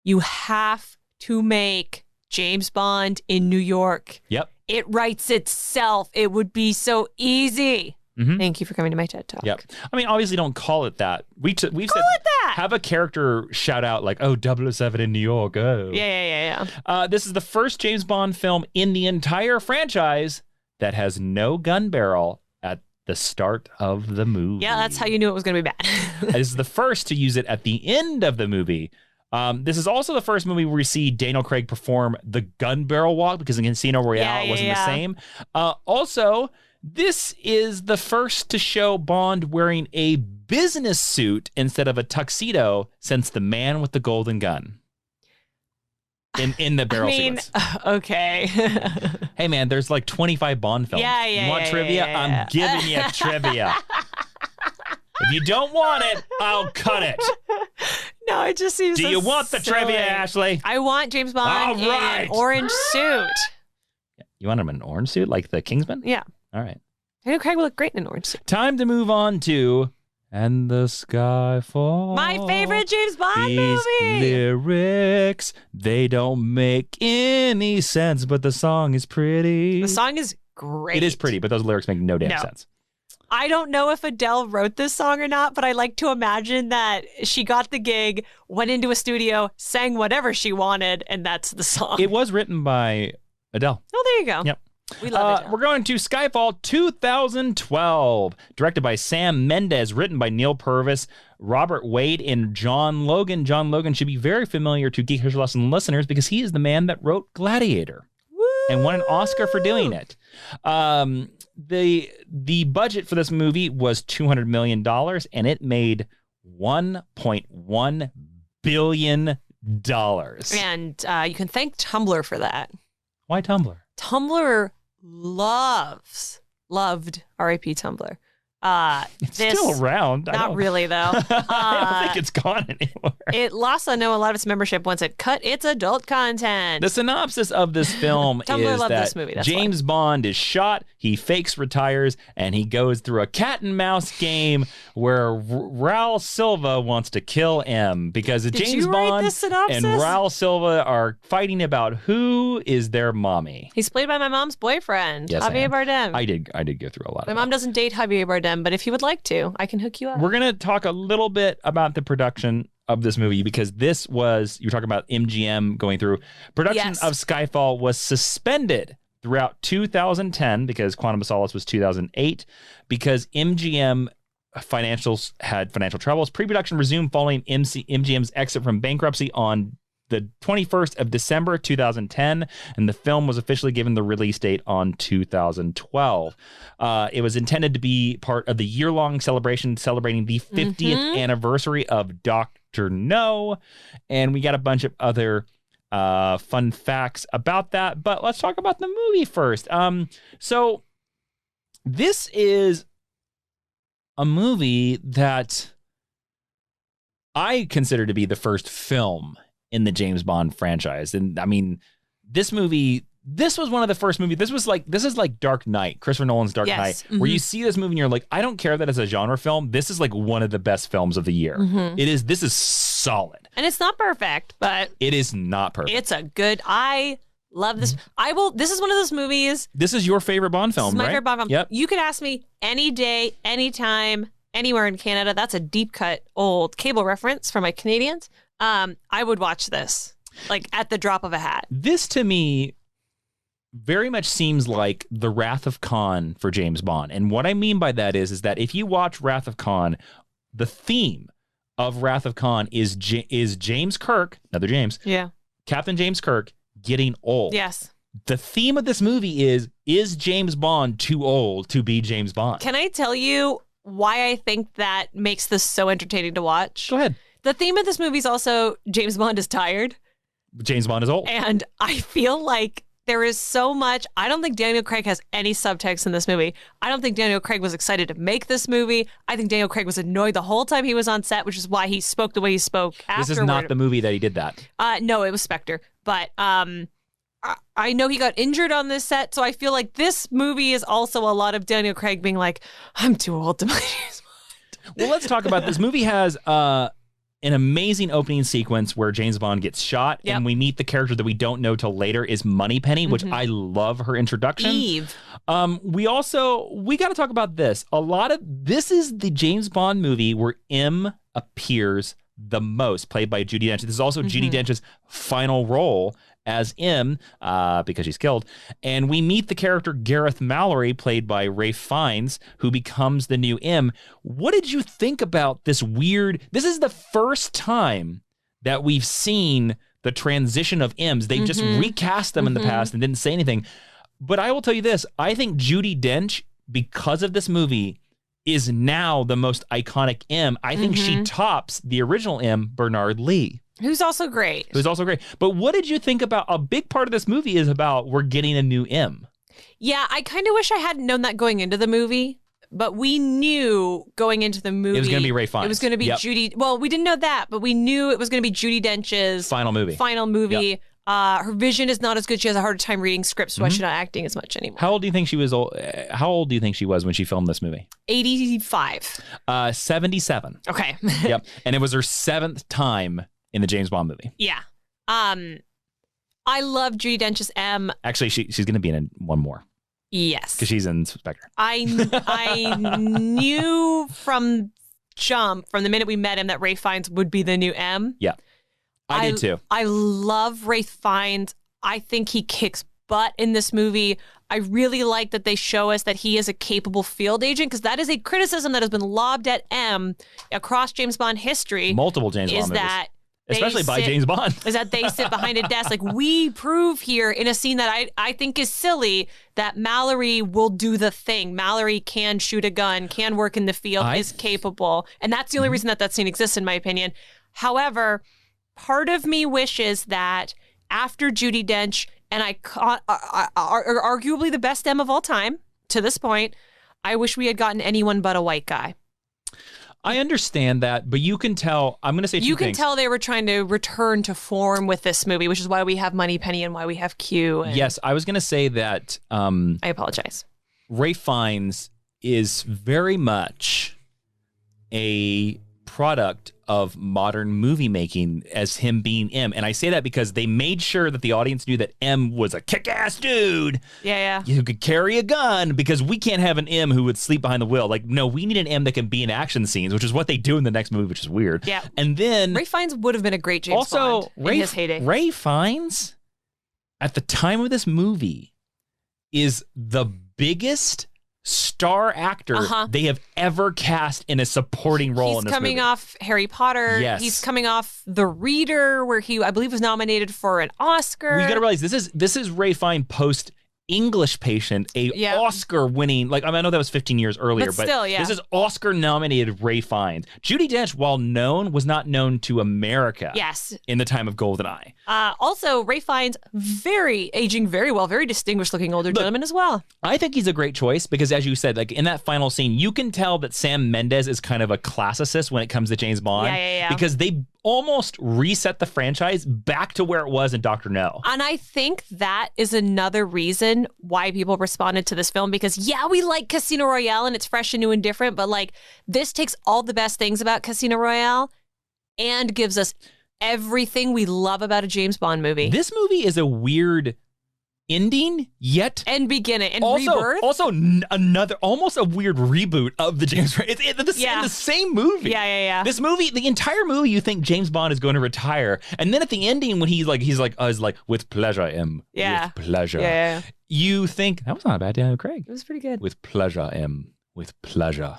You have to make James Bond in New York.
Yep.
It writes itself. It would be so easy.
Mm-hmm.
Thank you for coming to my TED Talk.
Yep. I mean, obviously, don't call it that. We've said
it that.
Have a character shout out like, "Oh, 007 in New York." Oh.
Yeah.
This is the first James Bond film in the entire franchise that has no gun barrel at the start of the movie.
Yeah, that's how you knew it was going to be bad.
This is the first to use it at the end of the movie. This is also the first movie where we see Daniel Craig perform the gun barrel walk, because in Casino Royale it wasn't the same. Also, this is the first to show Bond wearing a business suit instead of a tuxedo since The Man with the Golden Gun in the barrel sequence.
Okay.
Hey, man, there's like 25 Bond films. You want trivia? I'm giving you trivia. If you don't want it, I'll cut it.
No, it just seems
Do you want the
silly.
trivia, Ashley?
I want James Bond in an orange suit.
You want him in an orange suit like the Kingsman?
Yeah.
All right.
Daniel Craig will look great in an orange suit.
Time to move on to And the Skyfall.
My favorite James Bond
These
movie.
lyrics, they don't make any sense, but the song is pretty.
The song is great.
It is pretty, but those lyrics make no damn sense.
I don't know if Adele wrote this song or not, but I like to imagine that she got the gig, went into a studio, sang whatever she wanted, and that's the song.
It was written by Adele.
Oh, there you go.
Yep.
We love Adele.
We're going to Skyfall 2012, directed by Sam Mendes, written by Neil Purvis, Robert Wade, and John Logan. John Logan should be very familiar to Geek History Lesson listeners because he is the man that wrote Gladiator.
Woo!
And won an Oscar for doing it. The budget for this movie was $200 million, and it made $1.1 billion.
And you can thank Tumblr for that.
Why Tumblr?
Tumblr loved R.I.P. Tumblr.
It's still around.
Not really, though.
I don't think it's gone anymore.
It lost, I know, a lot of its membership once it cut its adult content.
The synopsis of this film is that
this movie,
James Bond is shot, he fakes retires, and he goes through a cat and mouse game where Raul Silva wants to kill M because James Bond and Raul Silva are fighting about who is their mommy.
He's played by my mom's boyfriend, Javier Bardem.
I did go through a lot of
My mom doesn't date Javier Bardem, but if you would like to, I can hook you up.
We're going to talk a little bit about the production of this movie because this was, you were talking about MGM going through. Production of Skyfall was suspended throughout 2010 because Quantum of Solace was 2008 because MGM financials had financial troubles. Pre-production resumed following MGM's exit from bankruptcy on the 21st of December 2010, and the film was officially given the release date on 2012. It was intended to be part of the year-long celebration celebrating the 50th anniversary of Dr. No, and we got a bunch of other fun facts about that, but let's talk about the movie first. So this is a movie that I consider to be the first film in the James Bond franchise. And I mean, this movie, this was one of the first movies. This is like Dark Knight, Christopher Nolan's Dark Knight, where you see this movie and you're like, I don't care that it's a genre film. This is like one of the best films of the year. This is solid.
And it's not perfect, but
it is not perfect.
It's a good, I love this. This is one of those movies.
This is your favorite Bond film,
this is my
right?
favorite Bond film.
Yep.
You could ask me any day, anytime, anywhere in Canada. That's a deep cut old cable reference for my Canadians. I would watch this like at the drop of a hat.
This to me very much seems like the Wrath of Khan for James Bond. And what I mean by that is that if you watch Wrath of Khan, the theme of Wrath of Khan is James Kirk, another James, Captain James Kirk getting old.
Yes.
The theme of this movie is James Bond too old to be James Bond?
Can I tell you why I think that makes this so entertaining to watch?
Go ahead.
The theme of this movie is also James Bond is tired.
James Bond is old.
And I feel like there is so much. I don't think Daniel Craig has any subtext in this movie. I don't think Daniel Craig was excited to make this movie. I think Daniel Craig was annoyed the whole time he was on set, which is why he spoke the way he spoke afterward.
This is not the movie that he did that.
No, it was Spectre. But I know he got injured on this set, so I feel like this movie is also a lot of Daniel Craig being like, I'm too old to play James Bond.
Well, let's talk about this. Movie has an amazing opening sequence where James Bond gets shot, and we meet the character that we don't know till later is Moneypenny, which I love her introduction.
Eve.
We got to talk about this. This is the James Bond movie where M appears the most, played by Judi Dench. This is also Judi Dench's final role as M, because she's killed. And we meet the character Gareth Mallory, played by Ralph Fiennes, who becomes the new M. What did you think about this weird... This is the first time that we've seen the transition of M's. They've just recast them in the past and didn't say anything. But I will tell you this. I think Judi Dench, because of this movie, is now the most iconic M. I think she tops the original M, Bernard Lee.
Who's also great.
But what did you think about, a big part of this movie is about we're getting a new M.
Yeah, I kind of wish I hadn't known that going into the movie, but we knew going into the movie.
It was going to be Ralph Fiennes.
It was going to be Judi. Well, we didn't know that, but we knew it was going to be Judi Dench's
final movie.
Yep. Her vision is not as good. She has a harder time reading scripts, so she's not acting as much anymore.
How old do you think she was? How old do you think she was when she filmed this movie?
85.
77.
Okay.
Yep. And it was her 7th time in the James Bond movie.
Yeah. I love Judi Dench's M.
Actually, she's going to be in one more.
Yes.
Because she's in Spectre.
I knew from the minute we met him, that Ralph Fiennes would be the new M.
Yeah. I did too.
I love Ralph Fiennes. I think he kicks butt in this movie. I really like that they show us that he is a capable field agent, because that is a criticism that has been lobbed at M across James Bond history.
Multiple James Bond movies. Especially by James Bond.
Is that they sit behind a desk. Like, we prove here in a scene that I think is silly that Mallory will do the thing. Mallory can shoot a gun, can work in the field, is capable. And that's the only reason that scene exists, in my opinion. However, part of me wishes that after Judi Dench and arguably the best M of all time to this point. I wish we had gotten anyone but a white guy.
I understand that, but you can tell, I'm going to say two things.
You can tell they were trying to return to form with this movie, which is why we have Moneypenny and why we have Q.
Yes, I was going to say that.
I apologize.
Ralph Fiennes is very much a product of modern movie making as him being M. And I say that because they made sure that the audience knew that M was a kick-ass dude.
Yeah.
Who could carry a gun, because we can't have an M who would sleep behind the wheel. Like, no, we need an M that can be in action scenes, which is what they do in the next movie, which is weird.
Yeah.
And then
Ralph Fiennes would have been a great James Bond in his heyday.
Ralph Fiennes, at the time of this movie, is the biggest star actor they have ever cast in a supporting role in this movie. He's coming
off Harry Potter.
Yes.
He's coming off The Reader, where he, I believe, was nominated for an Oscar.
Well, you got to realize this is Ralph Fiennes post English Patient, Oscar-winning. Like, I mean, I know that was 15 years earlier, but
still, yeah.
This is Oscar-nominated Ralph Fiennes. Judi Dench, while known, was not known to America.
Yes.
In the time of GoldenEye.
Also, Ralph Fiennes, aging very well, very distinguished-looking older gentleman as well.
I think he's a great choice because, as you said, like in that final scene, you can tell that Sam Mendes is kind of a classicist when it comes to James Bond.
Yeah.
Because they almost reset the franchise back to where it was in Dr. No.
And I think that is another reason why people responded to this film, because we like Casino Royale and it's fresh and new and different, but like this takes all the best things about Casino Royale and gives us everything we love about a James Bond movie.
This movie is a weird ending, yet
and beginning and
also,
rebirth.
Also, another almost a weird reboot of the James Bond. It's in the same movie.
Yeah.
This movie, the entire movie, you think James Bond is going to retire, and then at the ending, when he's like, with pleasure, M.
Yeah.
With pleasure.
Yeah.
You think that was not a bad Daniel Craig.
It was pretty good.
With pleasure, M. With pleasure.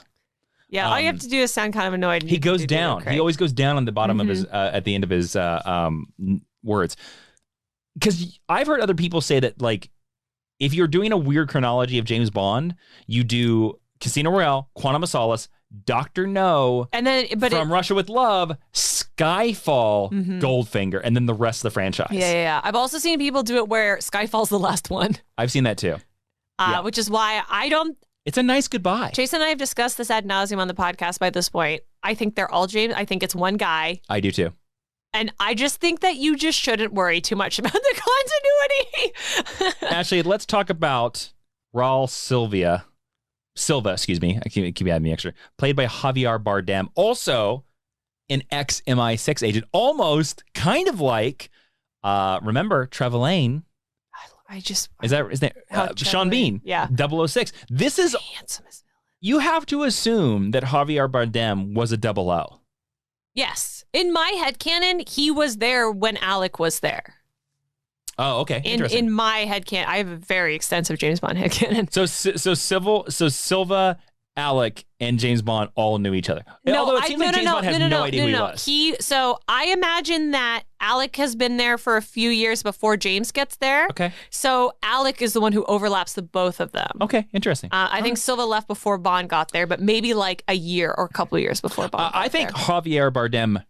Yeah, all you have to do is sound kind of annoyed.
He goes down. He always goes down on the bottom of his at the end of his words. Because I've heard other people say that, like, if you're doing a weird chronology of James Bond, you do Casino Royale, Quantum of Solace, Dr. No,
and then From
Russia with Love, Skyfall, Goldfinger, and then the rest of the franchise.
Yeah. I've also seen people do it where Skyfall's the last one.
I've seen that too.
Which is why I don't...
It's a nice goodbye.
Jason and I have discussed this ad nauseum on the podcast by this point. I think they're all James. I think it's one guy.
I do too.
And I just think that you just shouldn't worry too much about the continuity.
Actually, let's talk about Raul Silva, excuse me. I keep adding the extra. Played by Javier Bardem. Also an ex-MI6 agent. Almost kind of like, remember, Trevelyan. Is that Sean Bean?
Yeah.
006. This is
handsome as villain.
You have to assume that Javier Bardem was a 00.
Yes. In my headcanon, he was there when Alec was there.
Oh, okay. Interesting.
In my headcanon, I have a very extensive James Bond headcanon.
So Silva, Alec, and James Bond all knew each other. Although it seems like James Bond has no idea who he was.
So I imagine that Alec has been there for a few years before James gets there.
Okay.
So Alec is the one who overlaps the both of them.
Okay, interesting.
I think Silva left before Bond got there, but maybe like a year or a couple of years before Bond got
I think
there.
Javier Bardem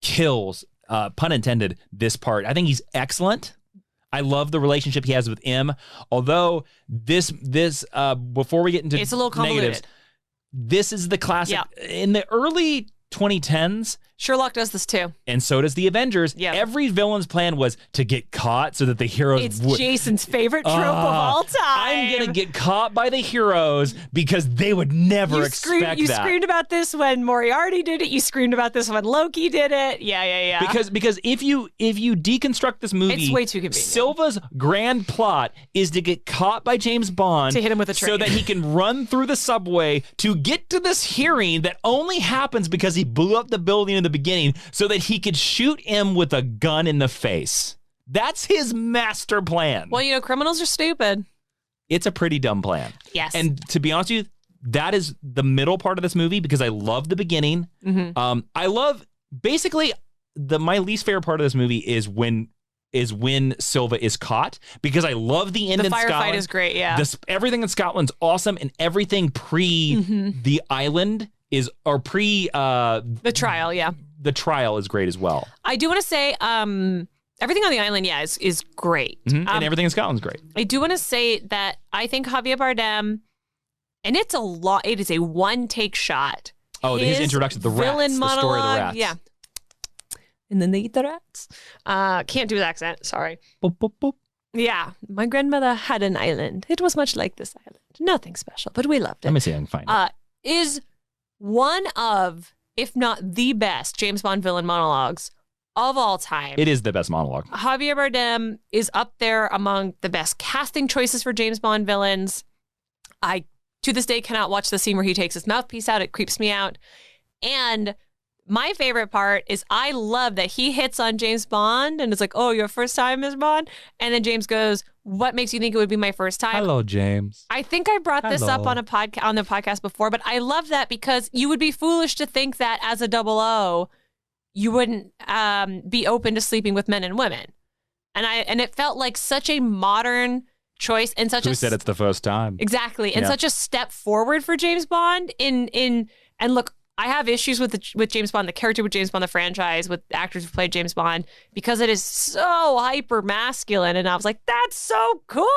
kills, pun intended, this part. I think he's excellent. I love the relationship he has with M. Although this before we get into
it's a little convoluted.
Negatives, this is the classic. In the early 2010s,
Sherlock does this too.
And so does the Avengers.
Yep.
Every villain's plan was to get caught so that the heroes
It's Jason's favorite trope of all time.
I'm going to get caught by the heroes because they would never expect that.
You screamed about this when Moriarty did it. You screamed about this when Loki did it. Yeah.
Because if you deconstruct this movie,
it's way too convenient.
Silva's grand plot is to get caught by James Bond
to hit him with a train
so that he can run through the subway to get to this hearing that only happens because he blew up the building in the beginning so that he could shoot him with a gun in the face. That's his master plan.
Well, criminals are stupid.
It's a pretty dumb plan.
Yes.
And to be honest with you, that is the middle part of this movie because I love the beginning. I love basically my least favorite part of this movie is when Silva is caught because I love the end in Scotland.
The firefight is great, yeah.
Everything in Scotland's awesome and everything pre the island pre
the trial, yeah.
The trial is great as well.
I do want to say everything on the island, is great.
And everything in Scotland's great.
I do want to say that I think Javier Bardem, and it is a one-take shot.
Oh, his introduction, the
villain
rats,
monologue,
the story of the rats.
Yeah. And then they eat the rats. Can't do the accent, sorry.
Boop, boop, boop.
Yeah. My grandmother had an island. It was much like this island. Nothing special, but we loved it.
Let me see if I can find it.
Is one of, if not the best, James Bond villain monologues of all time.
It is the best monologue.
Javier Bardem is up there among the best casting choices for James Bond villains. I, to this day, cannot watch the scene where he takes his mouthpiece out. It creeps me out. And my favorite part is I love that he hits on James Bond and it's like, oh, your first time, Miss Bond? And then James goes, what makes you think it would be my first time?
Hello, James.
I think I brought this up on the podcast before, but I love that because you would be foolish to think that as a 00, you wouldn't be open to sleeping with men and women. And it felt like such a modern choice and such
Who said it's the first time?
Exactly. And such a step forward for James Bond and look, I have issues with James Bond, the character with James Bond, the franchise, with actors who played James Bond, because it is so hyper masculine. And I was like, that's so cool.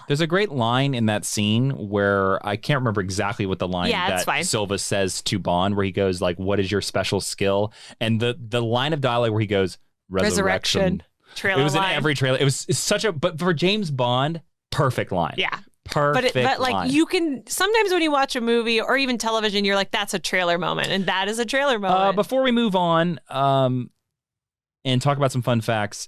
There's a great line in that scene where I can't remember exactly what the line that Silva says to Bond, where he goes like, what is your special skill? And the line of dialogue where he goes, resurrection.
Trailer
it was
line.
In every trailer. It's such a, but for James Bond, perfect line.
Yeah.
Perfect.
But like
line.
you can sometimes when you watch a movie or even television, you're like, that's a trailer moment, and that is a trailer moment.
Before we move on, and talk about some fun facts,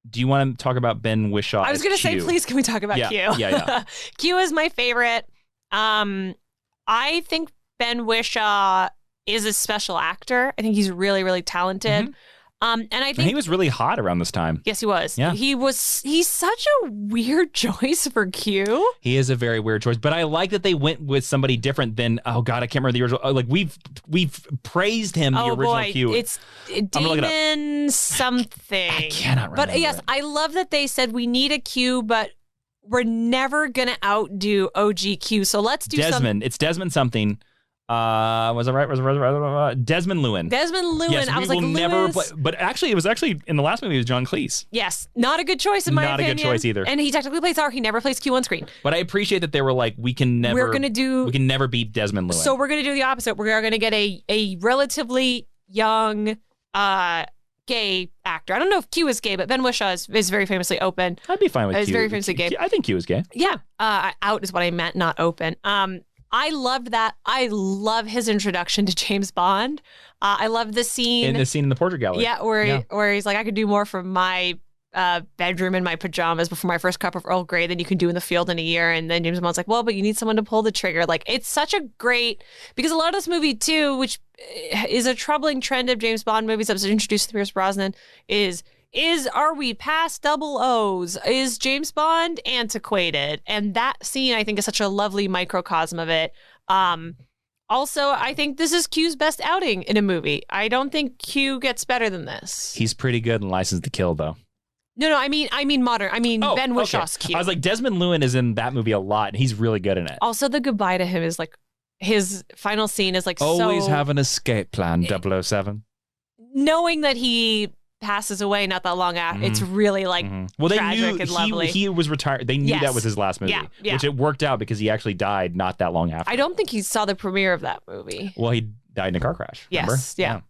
do you want to talk about Ben Whishaw?
I was going to say, please, can we talk about Q?
Yeah.
Q is my favorite. I think Ben Whishaw is a special actor. I think he's really, really talented.
Mm-hmm.
And I think
he was really hot around this time.
Yes, he was.
Yeah.
He's such a weird choice for Q.
He is a very weird choice, but I like that they went with somebody different than, oh God, I can't remember the original. Like we've praised him, the original Q.
It's Demon something.
I cannot remember.
But yes, I love that they said we need a Q, but we're never going to outdo OG Q. So let's do
Desmond. It's Desmond something. Was it right? Desmond Llewellyn.
Desmond Llewellyn.
Yes,
I was
will
like,
never play, but actually, it was in the last movie. It was John Cleese.
Yes, not a good choice in my opinion.
Not a good choice either.
And he technically plays R. He never plays Q on screen.
But I appreciate that they were like, we can never beat Desmond Llewellyn.
So we're gonna do the opposite. We are gonna get a relatively young gay actor. I don't know if Q is gay, but Ben Whishaw is very famously open.
I'd be fine with Q.
He's very famously gay.
I think Q is gay.
Yeah, out is what I meant, not open. I loved that. I love his introduction to James Bond. I love the scene.
In the scene in the portrait gallery.
Yeah, where he's like, I could do more from my bedroom in my pajamas before my first cup of Earl Grey than you can do in the field in a year. And then James Bond's like, well, but you need someone to pull the trigger. Like, it's such a great, because a lot of this movie too, which is a troubling trend of James Bond movies that was introduced to Pierce Brosnan, are we past double O's? Is James Bond antiquated? And that scene, I think, is such a lovely microcosm of it. Also, I think this is Q's best outing in a movie. I don't think Q gets better than this.
He's pretty good in License to Kill, though.
No, I mean modern. I mean Ben Wishaw's Q.
I was like, Desmond Llewellyn is in that movie a lot, and he's really good in it.
Also, the goodbye to him is like, his final scene is like
always have an escape plan, 007.
Knowing that he passes away not that long after, it's really like tragic and lovely.
He was retired. They knew that was his last movie, which it worked out because he actually died not that long after.
I don't think he saw the premiere of that movie.
Well, he died in a car crash.
Yes,
remember?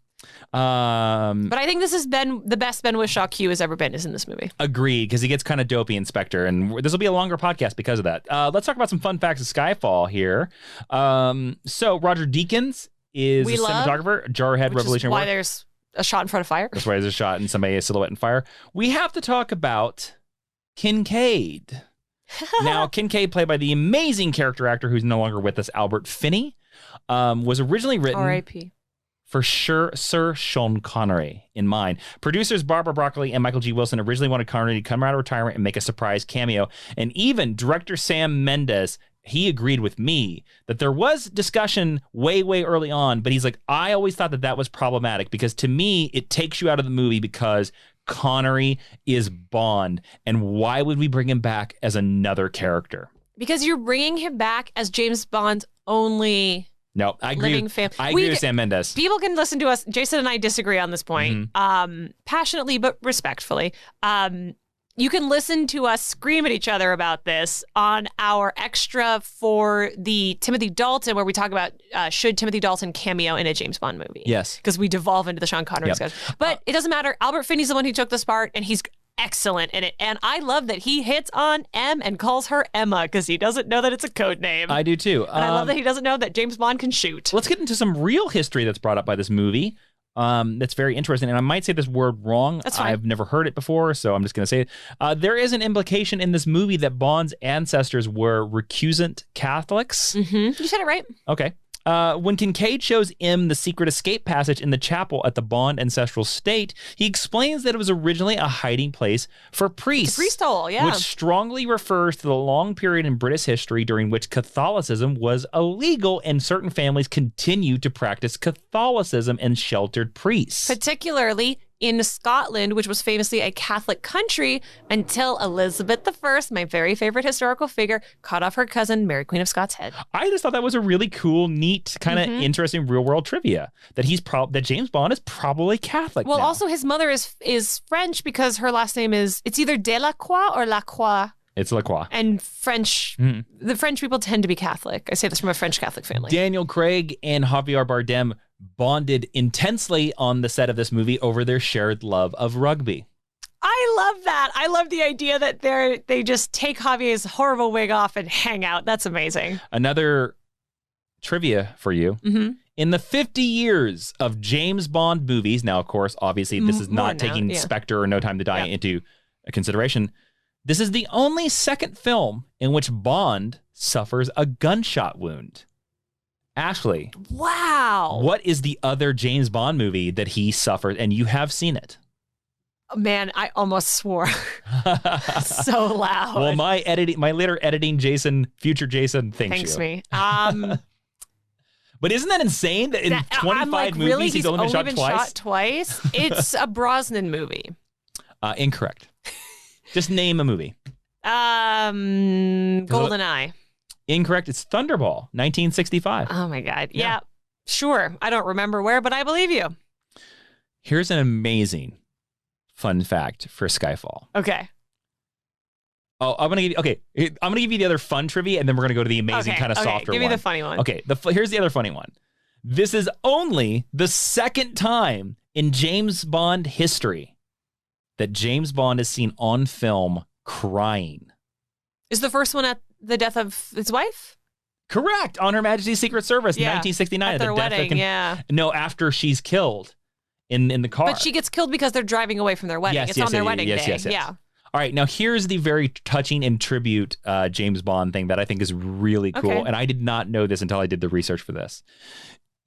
But I think this has been the best Ben Whishaw Q has ever been is in this movie.
Agreed, because he gets kind of dopey in Spectre, and this will be a longer podcast because of that. Let's talk about some fun facts of Skyfall here. So Roger Deakins is a cinematographer, Jarhead Revelation.
Why there's a shot in front of fire.
That's why there's a shot and somebody a silhouette in fire. We have to talk about Kincaid. Now, Kincaid, played by the amazing character actor who's no longer with us, Albert Finney, was originally written
R.I.P.
for Sir Sean Connery in mind. Producers Barbara Broccoli and Michael G. Wilson originally wanted Connery to come out of retirement and make a surprise cameo. And even director Sam Mendes, he agreed with me that there was discussion way, way early on, but he's like, I always thought that was problematic because to me, it takes you out of the movie because Connery is Bond. And why would we bring him back as another character?
Because you're bringing him back as James Bond's only
No, I agree. I agree with Sam Mendes.
People can listen to us. Jason and I disagree on this point, passionately but respectfully. You can listen to us scream at each other about this on our extra for the Timothy Dalton, where we talk about should Timothy Dalton cameo in a James Bond movie.
Yes.
Because we devolve into the Sean Connery discussion. But it doesn't matter. Albert Finney's the one who took this part, and he's excellent in it. And I love that he hits on M and calls her Emma because he doesn't know that it's a code name.
I do too.
And I love that he doesn't know that James Bond can shoot.
Let's get into some real history that's brought up by this movie. That's very interesting. And I might say this word wrong.
That's fine.
I've never heard it before, so I'm just going to say it. There is an implication in this movie that Bond's ancestors were recusant Catholics.
You said it right.
Okay. When Kincaid shows M the secret escape passage in the chapel at the Bond ancestral state, he explains that it was originally a hiding place for priests.
The priest hole, yeah.
Which strongly refers to the long period in British history during which Catholicism was illegal and certain families continued to practice Catholicism and sheltered priests.
Particularly in Scotland, which was famously a Catholic country until Elizabeth I, my very favorite historical figure, cut off her cousin, Mary Queen of Scots' head.
I just thought that was a really cool, neat, kind of interesting real-world trivia that that James Bond is probably Catholic.
Well,
now.
also his mother is French because her last name it's either Delacroix or Lacroix.
It's Lacroix.
And French, the French people tend to be Catholic. I say this from a French Catholic family.
Daniel Craig and Javier Bardem bonded intensely on the set of this movie over their shared love of rugby.
I love that. I love the idea that they just take Javier's horrible wig off and hang out. That's amazing.
Another trivia for you. In the 50 years of James Bond movies, now, of course, obviously, this is not taking Spectre or No Time to Die into consideration. This is the only second film in which Bond suffers a gunshot wound. Ashley.
Wow.
What is the other James Bond movie that he suffered? And you have seen it.
Man, I almost swore so loud.
Well, my later editing future Jason thanks you.
me.
But isn't that insane that in 25 movies
really?
he's only been shot
twice? It's a Brosnan movie.
Incorrect. Just name a movie.
GoldenEye.
Incorrect. It's Thunderball, 1965.
Oh my God. Yeah. Sure. I don't remember where, but I believe you.
Here's an amazing fun fact for Skyfall.
Okay.
Oh, I'm gonna give you the other fun trivia, and then we're gonna go to the amazing kind of softer one.
Give me the funny one.
Okay. Here's the other funny one. This is only the second time in James Bond history that James Bond is seen on film crying.
Is the first one at the death of his wife?
Correct. On Her Majesty's Secret Service in 1969.
At their wedding,
No, after she's killed in the car.
But she gets killed because they're driving away from their wedding. It's on their wedding day.
Yes.
Yeah.
All right, now here's the very touching and tribute James Bond thing that I think is really cool.
Okay.
And I did not know this until I did the research for this.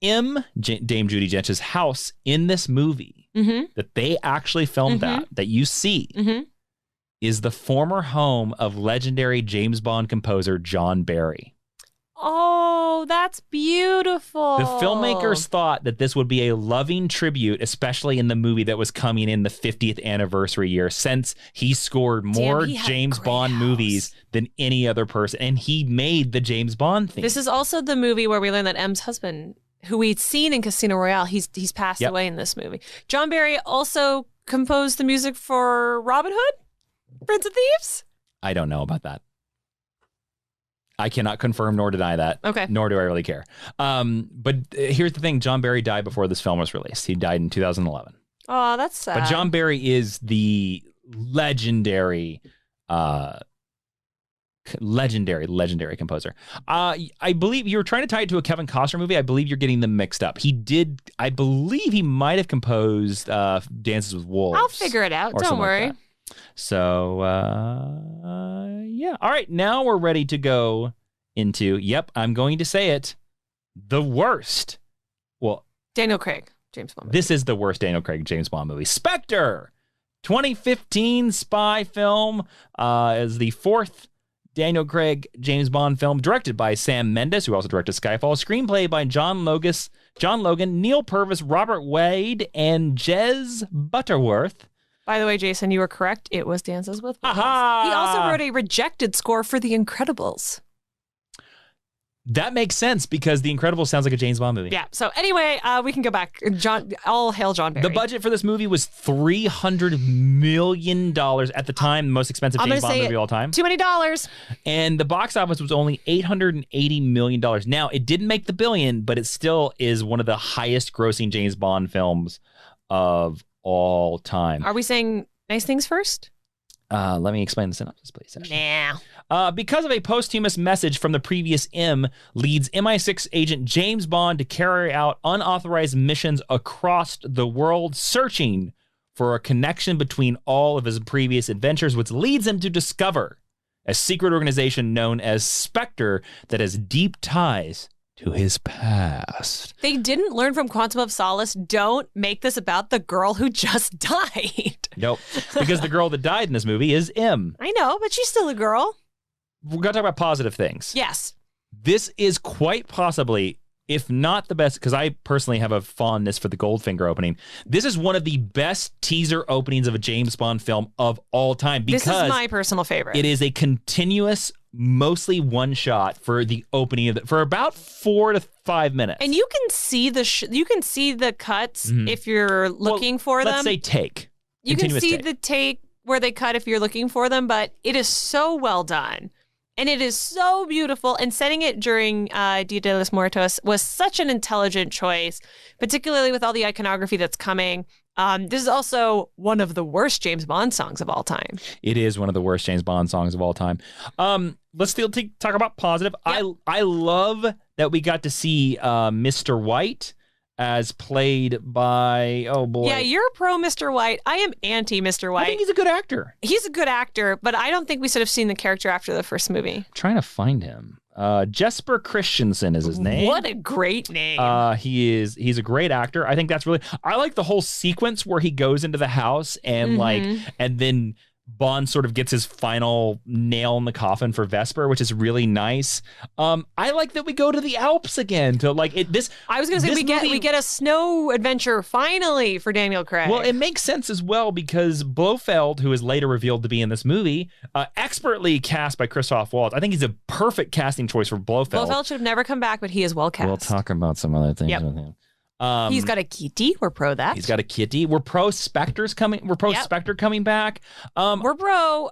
Dame Judi Dench's house in this movie that they actually filmed that you see is the former home of legendary James Bond composer John Barry.
Oh, that's beautiful.
The filmmakers thought that this would be a loving tribute, especially in the movie that was coming in the 50th anniversary year, since he scored more James Bond movies than any other person, and he made the James Bond theme.
This is also the movie where we learn that M's husband, who we'd seen in Casino Royale, he's passed away in this movie. John Barry also composed the music for Robin Hood, Prince of Thieves?
I don't know about that. I cannot confirm nor deny that.
Okay.
Nor do I really care. But here's the thing. John Barry died before this film was released. He died in 2011.
Oh, that's sad.
But John Barry is the legendary composer. I believe you were trying to tie it to a Kevin Costner movie. I believe you're getting them mixed up. I believe he might have composed Dances with Wolves.
I'll figure it out. Don't worry.
Like so, yeah. All right, now we're ready to go into, I'm going to say it, the worst. Well,
Daniel Craig, James Bond movie.
This is the worst Daniel Craig James Bond movie. Spectre, 2015 spy film, is the fourth Daniel Craig James Bond film, directed by Sam Mendes, who also directed Skyfall. Screenplay by John Logan, Neil Purvis, Robert Wade, and Jez Butterworth.
By the way, Jason, you were correct. It was Dances with Wolves.
Aha!
He also wrote a rejected score for The Incredibles.
That makes sense because The Incredibles sounds like a James Bond movie.
Yeah. So anyway, we can go back. All hail John Barry.
The budget for this movie was $300 million at the time, the most expensive James Bond movie of all time.
Too many dollars.
And the box office was only $880 million. Now, it didn't make the billion, but it still is one of the highest grossing James Bond films of all time.
Are we saying nice things first?
Let me explain the synopsis, please.
Nah.
Because of a posthumous message from the previous M, leads MI6 agent James Bond to carry out unauthorized missions across the world, searching for a connection between all of his previous adventures, which leads him to discover a secret organization known as Spectre that has deep ties to his past.
They didn't learn from Quantum of Solace. Don't make this about the girl who just died.
Nope. Because the girl that died in this movie is M.
I know, but she's still a girl.
We're going to talk about positive things.
Yes.
This is quite possibly, if not the best, because I personally have a fondness for the Goldfinger opening. This is one of the best teaser openings of a James Bond film of all time. Because
this is my personal favorite.
It is a continuous, mostly one shot for the opening of for about 4 to 5 minutes.
And you can see the cuts if you're looking for them.
Let's say take.
You can see the take where they cut if you're looking for them, but it is so well done. And it is so beautiful. And setting it during Dia de los Muertos was such an intelligent choice, particularly with all the iconography that's coming. This is also one of the worst James Bond songs of all time.
It is one of the worst James Bond songs of all time. Let's still talk about positive. Yep. I love that we got to see Mr. White as played by, oh boy.
Yeah, you're pro Mr. White. I am anti Mr. White.
I think he's a good actor.
He's a good actor, but I don't think we should have seen the character after the first movie.
I'm trying to find him. Jesper Christensen is his name.
What a great name.
He's a great actor. I think that's really, I like the whole sequence where he goes into the house and and then Bond sort of gets his final nail in the coffin for Vesper, which is really nice. I like that we go to the Alps again to I was
going to say we get a snow adventure finally for Daniel Craig.
Well, it makes sense as well because Blofeld, who is later revealed to be in this movie, expertly cast by Christoph Waltz. I think he's a perfect casting choice for Blofeld.
Blofeld should have never come back, but he is well cast.
We'll talk about some other things with him.
He's got a kitty. We're pro that.
He's got a kitty. We're pro Spectre's coming. We're pro Spectre coming back.
We're pro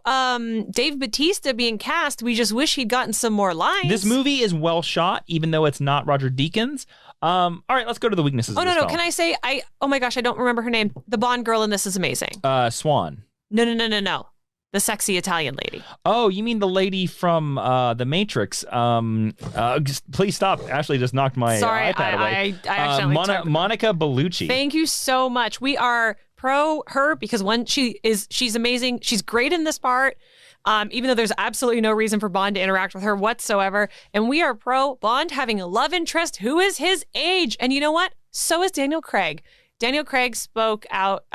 Dave Bautista being cast. We just wish he'd gotten some more lines.
This movie is well shot, even though it's not Roger Deakins. All right, let's go to the weaknesses.
Oh, no. Can I say, oh my gosh, I don't remember her name. The Bond girl in this is amazing.
Swan.
No. The sexy Italian lady.
Oh, you mean the lady from The Matrix? Please stop. Ashley just knocked my iPad away.
I accidentally
Monica Bellucci.
Thank you so much. We are pro her because she's amazing. She's great in this part, even though there's absolutely no reason for Bond to interact with her whatsoever. And we are pro Bond having a love interest who is his age. And you know what? So is Daniel Craig. Daniel Craig spoke out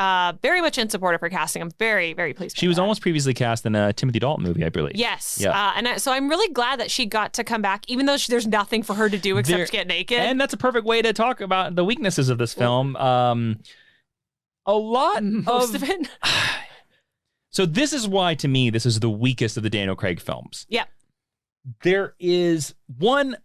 very much in support of her casting. I'm very, very pleased.
She was almost previously cast in a Timothy Dalton movie, I believe.
Yes. Yeah. So I'm really glad that she got to come back, even though there's nothing for her to do except get naked.
And that's a perfect way to talk about the weaknesses of this film. Most
of it.
So this is why, to me, this is the weakest of the Daniel Craig films.
Yeah.
There is one...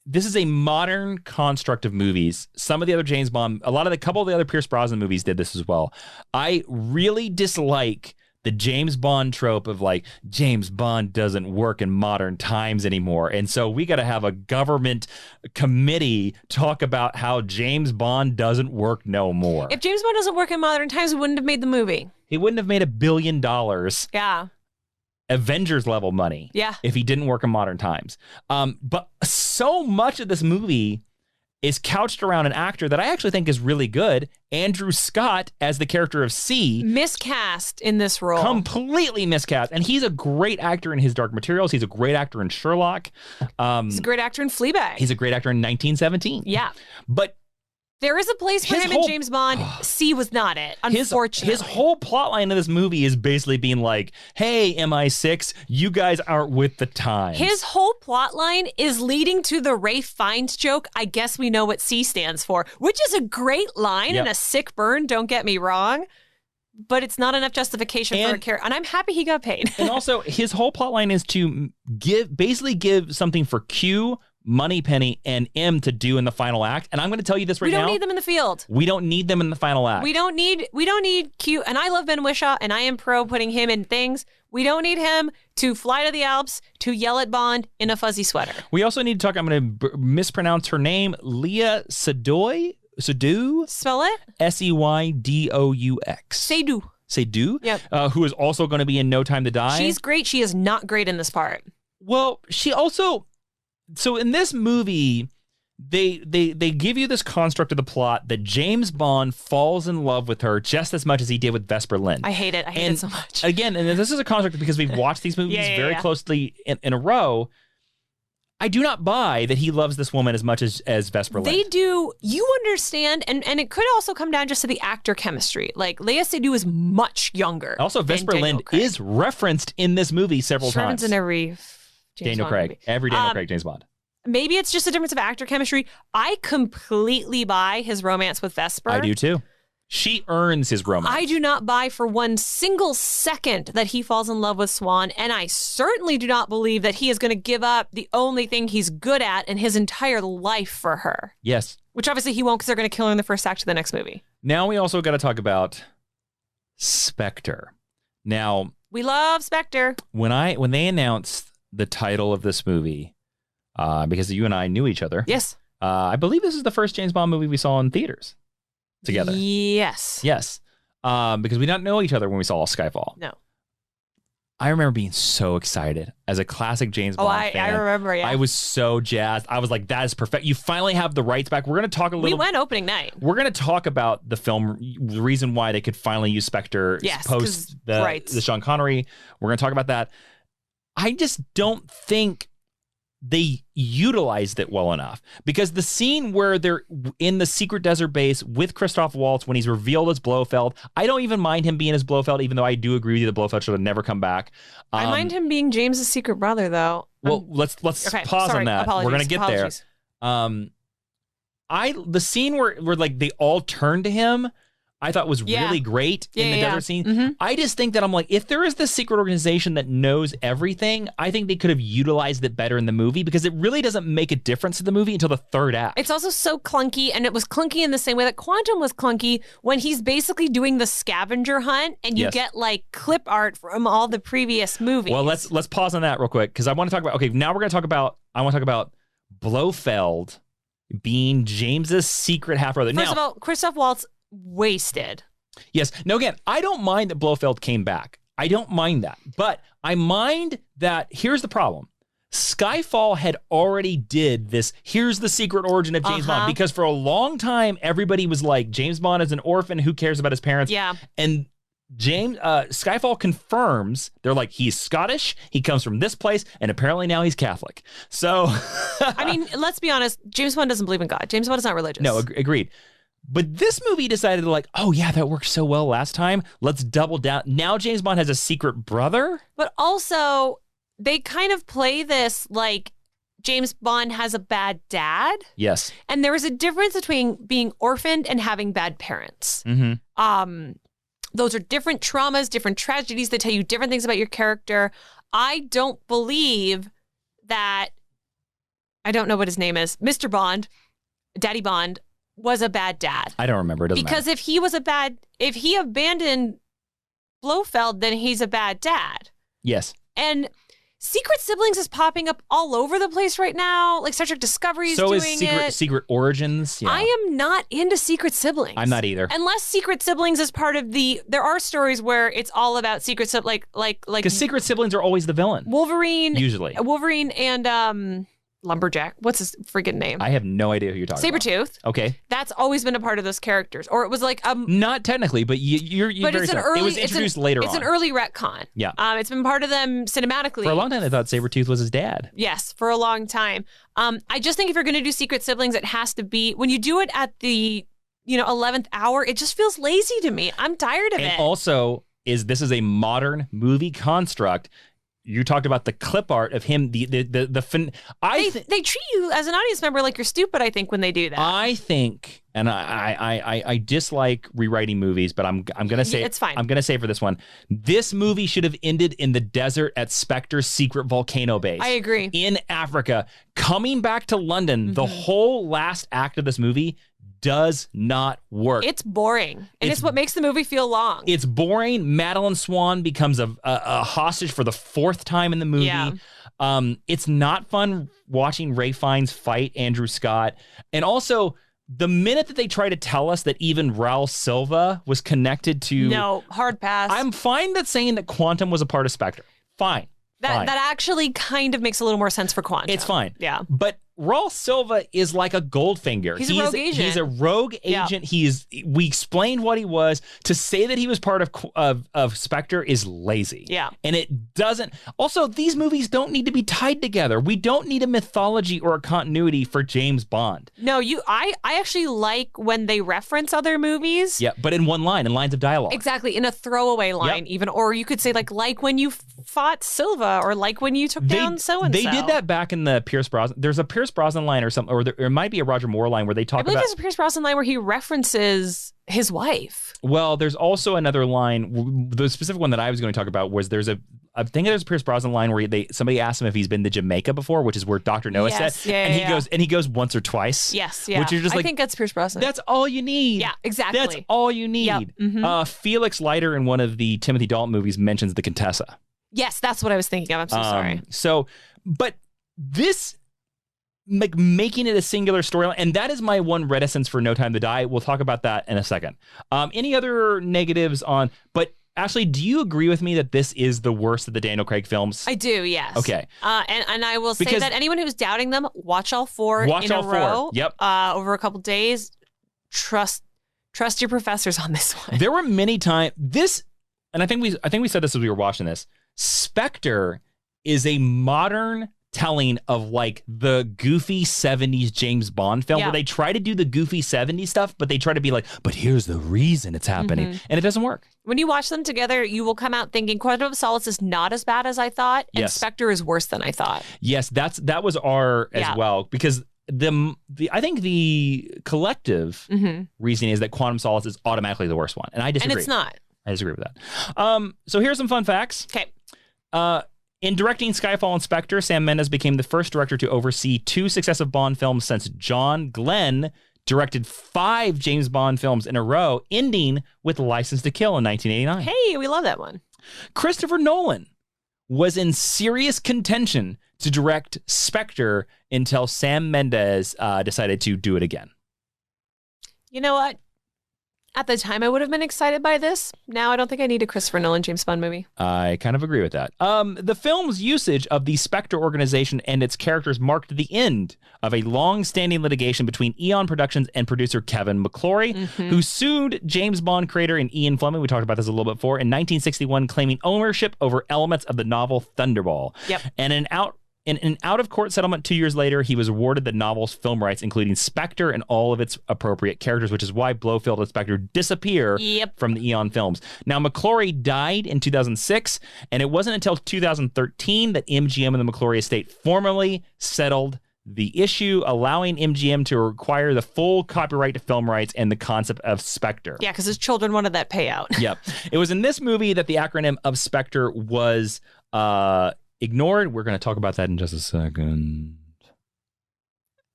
This is a modern construct of movies. Some of the other James Bond, a couple of the other Pierce Brosnan movies did this as well. I really dislike the James Bond trope of James Bond doesn't work in modern times anymore. And so we got to have a government committee talk about how James Bond doesn't work no more.
If James Bond doesn't work in modern times, we wouldn't have made the movie.
He wouldn't have made $1 billion.
Yeah.
Avengers level money if he didn't work in modern times. But so much of this movie is couched around an actor that I actually think is really good, Andrew Scott as the character of C.
Miscast in this role.
Completely miscast. And he's a great actor in his Dark Materials. He's a great actor in Sherlock.
He's a great actor in Fleabag.
He's a great actor in 1917.
Yeah.
But
there is a place for him in James Bond. C was not it, unfortunately.
His whole plot line of this movie is basically being like, hey, MI6, you guys aren't with the times.
His whole plot line is leading to the Ralph Fiennes joke, I guess we know what C stands for, which is a great line and a sick burn, don't get me wrong. but it's not enough justification for a character. And I'm happy he got paid.
And also, his whole plot line is to give something for Q, Moneypenny, and M to do in the final act. And I'm going to tell you this right now.
We don't need them in the field.
We don't need them in the final act.
We don't need Q. And I love Ben Whishaw, and I am pro putting him in things. We don't need him to fly to the Alps to yell at Bond in a fuzzy sweater.
We also need to talk, I'm going to mispronounce her name, Leah Seydoux?
Spell it?
Seydoux. Seydoux?
Yep.
Who is also going to be in No Time to Die.
She's great. She is not great in this part.
Well, she also... So in this movie, they give you this construct of the plot that James Bond falls in love with her just as much as he did with Vesper Lynd.
I hate it. I hate it so much.
Again, and this is a construct because we've watched these movies very closely in a row. I do not buy that he loves this woman as much as Vesper Lynd.
They do. You understand, and it could also come down just to the actor chemistry. Like, Léa Seydoux is much younger.
Also, Vesper Lynd is referenced in this movie several times.
In every
Daniel Craig. Every Daniel Craig James Bond.
Maybe it's just a difference of actor chemistry. I completely buy his romance with Vesper.
I do too. She earns his romance.
I do not buy for one single second that he falls in love with Swan, and I certainly do not believe that he is going to give up the only thing he's good at in his entire life for her.
Yes.
Which obviously he won't, because they're going to kill her in the first act of the next movie.
Now we also got to talk about Spectre. Now,
we love Spectre.
When they announced the title of this movie, because you and I knew each other.
Yes.
I believe this is the first James Bond movie we saw in theaters together.
Yes.
Yes. Because we didn't know each other when we saw Skyfall.
No.
I remember being so excited as a classic James Bond fan.
I remember, yeah.
I was so jazzed. I was like, that is perfect. You finally have the rights back. We're going to talk a little...
We went opening night.
We're going to talk about the film, the reason why they could finally use Spectre post the Sean Connery. We're going to talk about that. I just don't think they utilized it well enough, because the scene where they're in the secret desert base with Christoph Waltz when he's revealed as Blofeld, I don't even mind him being as Blofeld, even though I do agree with you that Blofeld should have never come back.
I mind him being James's secret brother, though.
Well, let's pause on that. We're gonna get there. The scene where like they all turn to him, I thought was really great in the desert scene.
Mm-hmm.
I just think that I'm like, if there is this secret organization that knows everything, I think they could have utilized it better in the movie, because it really doesn't make a difference to the movie until the third act.
It's also so clunky, and it was clunky in the same way that Quantum was clunky when he's basically doing the scavenger hunt, and you get like clip art from all the previous movies.
Well, let's pause on that real quick, because I want to talk about, now we're going to talk about, I want to talk about Blofeld being James's secret half-brother.
First of all, Christoph Waltz wasted.
Yes. Now, again, I don't mind that Blofeld came back. I don't mind that. But I mind that, here's the problem. Skyfall had already did this, here's the secret origin of James Bond. Because for a long time, everybody was like, James Bond is an orphan, who cares about his parents?
Yeah.
And Skyfall confirms, they're like, he's Scottish, he comes from this place, and apparently now he's Catholic. So...
I mean, let's be honest, James Bond doesn't believe in God. James Bond is not religious.
No, agreed. But this movie decided to like, oh yeah, that worked so well last time. Let's double down. Now James Bond has a secret brother.
But also, they kind of play this like James Bond has a bad dad.
Yes.
And there is a difference between being orphaned and having bad parents.
Mm-hmm.
Those are different traumas, different tragedies that tell you different things about your character. I don't believe that, I don't know what his name is, Mr. Bond, Daddy Bond, was a bad dad.
I don't remember. It doesn't
because
matter.
if he abandoned Blofeld, then he's a bad dad.
Yes.
And Secret Siblings is popping up all over the place right now. Like Star Trek Discovery is doing it.
Secret Origins. Yeah.
I am not into Secret Siblings.
I'm not either.
Unless Secret Siblings is part of there are stories where it's all about Secret Siblings, like
because Secret Siblings are always the villain.
Wolverine.
Usually.
Wolverine and Lumberjack. What's his friggin' name?
I have no idea who you're talking about.
Sabretooth.
Okay.
That's always been a part of those characters. Or it was like
not technically, but you're
but
very
it's
it was introduced later on.
It's an early retcon.
Yeah.
It's been part of them cinematically.
For a long time, they thought Sabretooth was his dad.
Yes, for a long time. I just think if you're going to do Secret Siblings, it has to be, when you do it at the 11th hour, it just feels lazy to me. I'm tired of it.
And also, this is a modern movie construct. you talked about the clip art of him.
They treat you as an audience member like you're stupid, I think, when they do that.
I think, and I dislike rewriting movies, but I'm gonna say
it's fine.
I'm gonna say for this one, this movie should have ended in the desert at Spectre's secret volcano base.
I agree.
In Africa, coming back to London, the whole last act of this movie does not work.
It's boring. And it's what makes the movie feel long.
It's boring. Madeline Swan becomes a hostage for the 4th time in the movie.
Yeah.
It's not fun watching Ralph Fiennes fight Andrew Scott. And also, the minute that they try to tell us that even Raul Silva was connected to...
No, hard pass.
I'm fine that saying that Quantum was a part of Spectre. Fine.
That actually kind of makes a little more sense for Quantum.
It's fine.
Yeah.
But Raul Silva is like a Goldfinger.
He's a rogue agent.
He's a rogue agent. We explained what he was. To say that he was part of Spectre is lazy.
Yeah.
And it doesn't. Also, these movies don't need to be tied together. We don't need a mythology or a continuity for James Bond.
No, I actually like when they reference other movies.
Yeah, but in one line, in lines of dialogue.
Exactly, in a throwaway line even. Or you could say like when you fought Silva, or like when you took down so-and-so.
They did that back in the Pierce Brosnan. There's a Pierce Brosnan line or something, or there might be a Roger Moore line where they talk about... I
believe there's a Pierce Brosnan line where he references his wife.
Well, there's also another line. The specific one that I was going to talk about was there's a Pierce Brosnan line where somebody asked him if he's been to Jamaica before, which is where Dr. Noah said. And he goes once or twice.
Yes, yeah.
Which you're just
I think that's Pierce Brosnan.
That's all you need.
Yeah, exactly.
That's all you need.
Yep. Mm-hmm.
Felix Leiter in one of the Timothy Dalton movies mentions the Contessa.
Yes, that's what I was thinking of. I'm so sorry.
But this, like, making it a singular storyline, and that is my one reticence for No Time to Die. We'll talk about that in a second. Any other negatives on... But Ashley, do you agree with me that this is the worst of the Daniel Craig films?
I do, yes.
Okay.
And I will say that anyone who's doubting them, watch all four in a row.
Yep.
Over a couple days. Trust your professors on this one.
There were many times... And I think we said this as we were watching this. Spectre is a modern telling of like the goofy 70s James Bond film where they try to do the goofy 70s stuff, but they try to be like, but here's the reason it's happening. And it doesn't work.
When you watch them together, you will come out thinking Quantum of Solace is not as bad as I thought, and Spectre is worse than I thought. Yes,
that was our as well, because I think the collective reasoning is that Quantum of Solace is automatically the worst one, and I disagree.
And it's not.
I disagree with that. So here's some fun facts.
Okay.
In directing Skyfall and Spectre, Sam Mendes became the first director to oversee 2 successive Bond films since John Glenn directed 5 James Bond films in a row, ending with License to Kill in 1989.
Hey, we love that one.
Christopher Nolan was in serious contention to direct Spectre until Sam Mendes decided to do it again.
You know what? At the time, I would have been excited by this. Now, I don't think I need a Christopher Nolan James Bond movie.
I kind of agree with that. The film's usage of the Spectre organization and its characters marked the end of a long-standing litigation between Eon Productions and producer Kevin McClory, who sued James Bond creator and Ian Fleming, we talked about this a little bit before, in 1961, claiming ownership over elements of the novel Thunderball.
Yep.
And in an out-of-court settlement 2 years later, he was awarded the novel's film rights, including Spectre and all of its appropriate characters, which is why Blofeld and Spectre disappear from the Eon films. Now, McClory died in 2006, and it wasn't until 2013 that MGM and the McClory estate formally settled the issue, allowing MGM to acquire the full copyright to film rights and the concept of Spectre.
Yeah, because his children wanted that payout.
Yep. It was in this movie that the acronym of Spectre was... ignored. We're going to talk about that in just a second.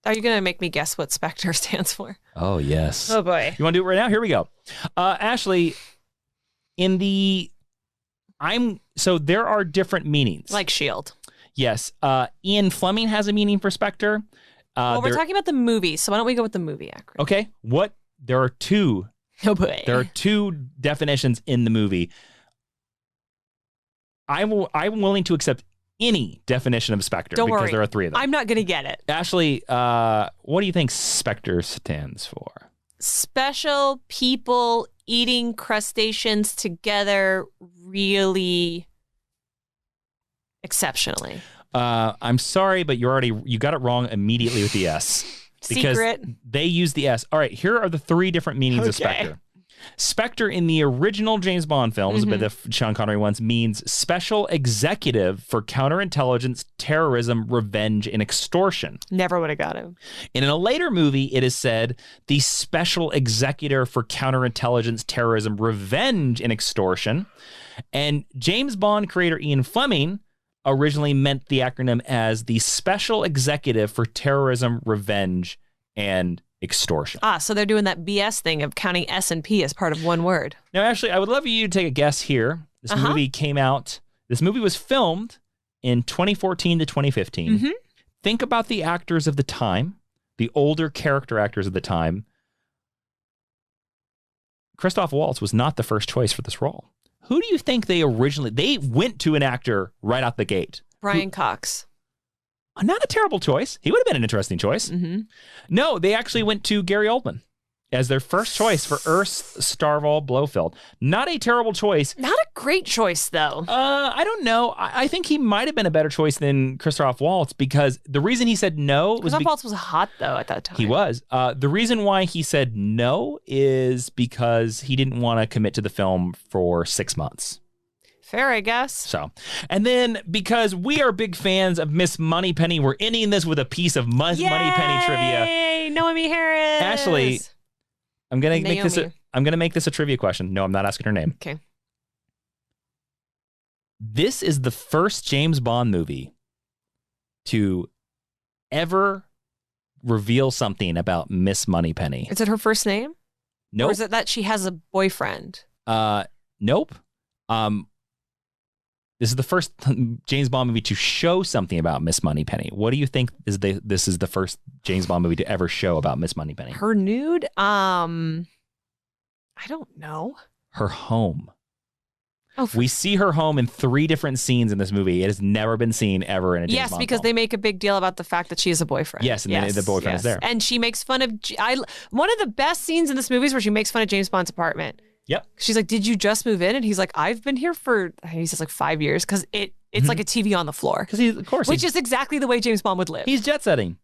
Are you going to make me guess what Spectre stands for?
Oh, yes.
Oh, boy.
You want to do it right now? Here we go. Ashley, so there are different meanings.
Like S.H.I.E.L.D.
Yes. Ian Fleming has a meaning for Spectre.
Well, we're talking about the movie, so why don't we go with the movie acronym?
Okay. There are 2.
Oh, boy.
There are 2 definitions in the movie. I'm willing to accept any definition of Spectre because there are 3 of them.
I'm not going to get it.
Ashley, what do you think Spectre stands for?
Special people eating crustaceans together really exceptionally.
I'm sorry, but you got it wrong immediately with the S. Because
Secret.
They use the S. All right, here are the 3 different meanings of Spectre. Spectre in the original James Bond films, but the Sean Connery ones, means special executive for counterintelligence, terrorism, revenge, and extortion.
Never would have got him.
And in a later movie, it is said the special executor for counterintelligence, terrorism, revenge, and extortion. And James Bond creator Ian Fleming originally meant the acronym as the special executive for terrorism, revenge, and extortion.
So they're doing that BS thing of counting S and P as part of one word.
Now, Ashley, I would love you to take a guess here. This movie came out, this movie was filmed in 2014 to 2015. Think about the actors of the time, the older character actors of the time. Christoph Waltz was not the first choice for this role. Who do you think they went to an actor right out the gate?
Brian Cox.
Not a terrible choice. He would have been an interesting choice. No, they actually went to Gary Oldman as their first choice for Ernst Starval Blofeld. Not a terrible choice.
Not a great choice, though.
I don't know. I think he might have been a better choice than Christoph Waltz because the reason he said no was
Christoph Waltz was hot, though, at that time.
He was. The reason why he said no is because he didn't want to commit to the film for 6 months.
Fair, I guess.
So, and then because we are big fans of Miss Moneypenny, we're ending this with a piece of Moneypenny trivia.
Yay! Naomi Harris.
Ashley, I'm gonna make this a trivia question. No, I'm not asking her name.
Okay.
This is the first James Bond movie to ever reveal something about Miss Moneypenny.
Is it her first name?
Nope.
Or is it that she has a boyfriend?
Nope. This is the first James Bond movie to show something about Miss Moneypenny. What do you think this is the first James Bond movie to ever show about Miss Moneypenny?
Her nude? I don't know.
Her home.
Oh,
we see her home in 3 different scenes in this movie. It has never been seen ever in a James Bond film.
Yes, because they make a big deal about the fact that she has a boyfriend.
Yes, and the boyfriend is there.
And she makes fun of... one of the best scenes in this movie is where she makes fun of James Bond's apartment.
Yep.
She's like, did you just move in? And he's like, I've been here for, he says like 5 years because it's like a TV on the floor. Which is exactly the way James Bond would live.
He's jet setting.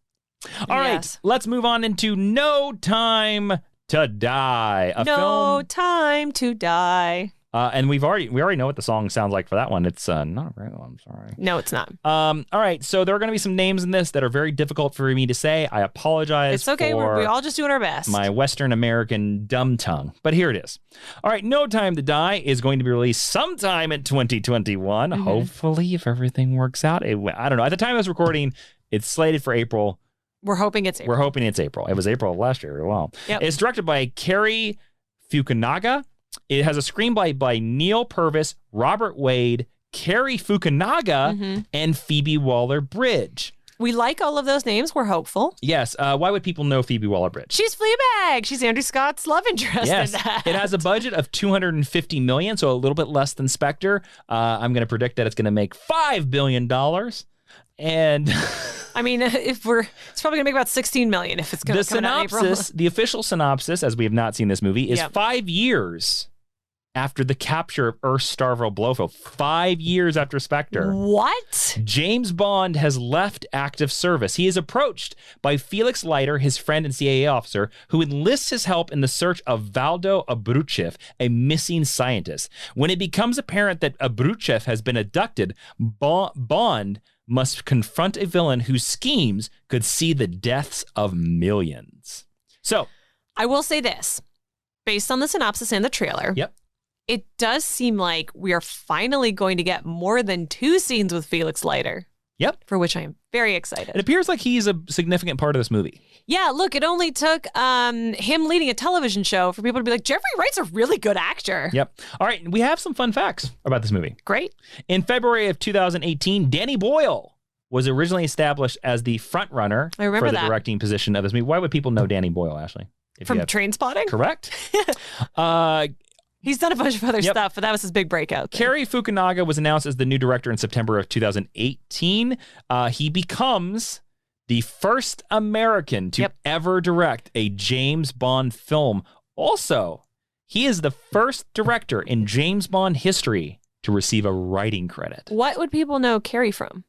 All right, let's move on into No Time to Die.
No Time to Die.
And we already know what the song sounds like for that one. It's not a very one. I'm sorry.
No, it's not.
All right. So there are going to be some names in this that are very difficult for me to say. I apologize.
It's okay. We're all just doing our best.
My Western American dumb tongue. But here it is. All right. No Time to Die is going to be released sometime in 2021. Hopefully, if everything works out. I don't know. At the time of this recording, it's slated for April.
We're hoping it's April.
It was April of last year. Wow.
Yep.
It's directed by Cary Fukunaga. It has a screenplay by Neil Purvis, Robert Wade, Cary Fukunaga, and Phoebe Waller-Bridge.
We like all of those names. We're hopeful.
Yes. Why would people know Phoebe Waller-Bridge?
She's Fleabag. She's Andrew Scott's love interest.
Yes.
In that.
It has a budget of $250 million, so a little bit less than Spectre. I'm going to predict that it's going to make $5 billion. And
I mean, it's probably going to make about $16 million if it's going to come out in April.
The official synopsis, as we have not seen this movie, is 5 years after the capture of Ernst Starval Blofeld. 5 years after Spectre.
What?
James Bond has left active service. He is approached by Felix Leiter, his friend and CIA officer, who enlists his help in the search of Valdo Abruchev, a missing scientist. When it becomes apparent that Abruchev has been abducted, Bond must confront a villain whose schemes could see the deaths of millions. So,
I will say this, based on the synopsis and the trailer.
Yep.
It does seem like we are finally going to get more than 2 scenes with Felix Leiter.
Yep.
For which I am very excited.
It appears like he's a significant part of this movie.
Yeah, look, it only took him leading a television show for people to be like, Jeffrey Wright's a really good actor.
Yep. All right, we have some fun facts about this movie.
Great.
In February of 2018, Danny Boyle was originally established as the front runner for the directing position of this movie. Why would people know Danny Boyle, Ashley?
From Trainspotting?
Correct.
He's done a bunch of other stuff, but that was his big breakout.
Cary Fukunaga was announced as the new director in September of 2018. He becomes the first American to ever direct a James Bond film. Also, he is the first director in James Bond history to receive a writing credit.
What would people know Cary from?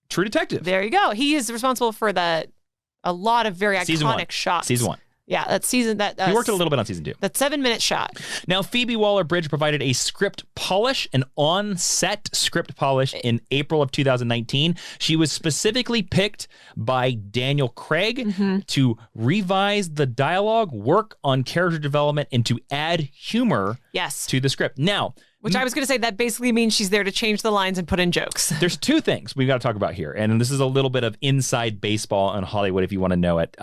True Detective.
There you go. He is responsible for a lot of very iconic shots.
Season 1.
Yeah, that season.
He worked a little bit on season 2.
That 7-minute shot.
Now, Phoebe Waller-Bridge provided a script polish, an on-set script polish in April of 2019. She was specifically picked by Daniel Craig to revise the dialogue, work on character development, and to add humor to the script. Now,
which I was going to say that basically means she's there to change the lines and put in jokes.
There's 2 things we've got to talk about here, and this is a little bit of inside baseball on Hollywood if you want to know it.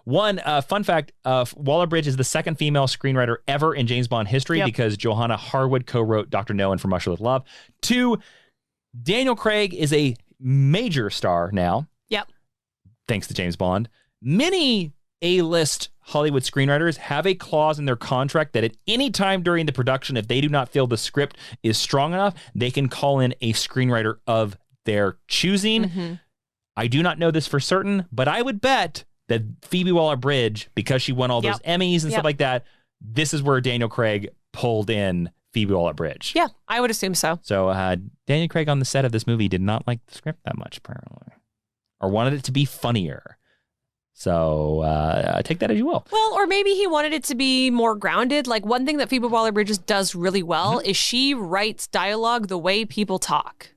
One, fun fact, Waller-Bridge is the second female screenwriter ever in James Bond history because Johanna Harwood co-wrote Dr. No and From Russia with Love. 2, Daniel Craig is a major star now.
Yep.
Thanks to James Bond. Many A-list Hollywood screenwriters have a clause in their contract that at any time during the production, if they do not feel the script is strong enough, they can call in a screenwriter of their choosing. I do not know this for certain, but I would bet that Phoebe Waller-Bridge, because she won all those Emmys and stuff like that, this is where Daniel Craig pulled in Phoebe Waller-Bridge.
Yeah, I would assume so.
So Daniel Craig on the set of this movie did not like the script that much, apparently, or wanted it to be funnier. So take that as you will.
Well, or maybe he wanted it to be more grounded. Like one thing that Phoebe Waller-Bridge does really well is she writes dialogue the way people talk.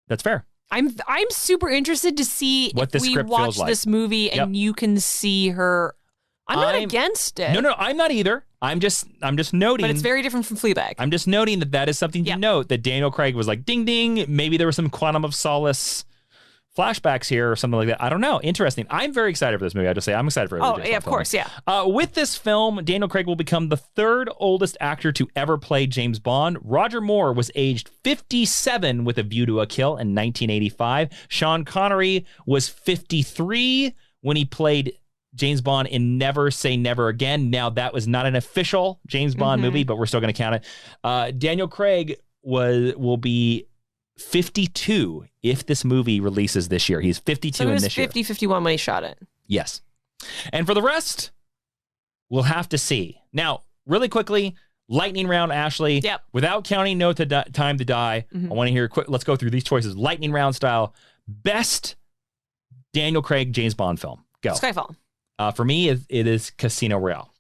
That's fair.
I'm super interested to see
what
if we watch this movie and you can see her. I'm not against it.
No, I'm not either. I'm just noting.
But it's very different from Fleabag.
I'm just noting that is something to note, that Daniel Craig was like, ding, ding. Maybe there was some Quantum of Solace flashbacks here or something like that. I don't know. Interesting. I'm very excited for this movie. I just say I'm excited for it.
Oh, yeah, of course, yeah.
With this film, Daniel Craig will become the 3rd oldest actor to ever play James Bond. Roger Moore was aged 57 with A View to a Kill in 1985. Sean Connery was 53 when he played James Bond in Never Say Never Again. Now, that was not an official James Bond movie, but we're still going to count it. Daniel Craig will be 52 if this movie releases this year. He's 52 in this year.
So he was 51 when he shot it.
Yes. And for the rest, we'll have to see. Now, really quickly, lightning round, Ashley.
Yep.
Without counting Time to Die, I want to hear quick. Let's go through these choices. Lightning round style. Best Daniel Craig James Bond film. Go.
Skyfall.
For me, it is Casino Royale.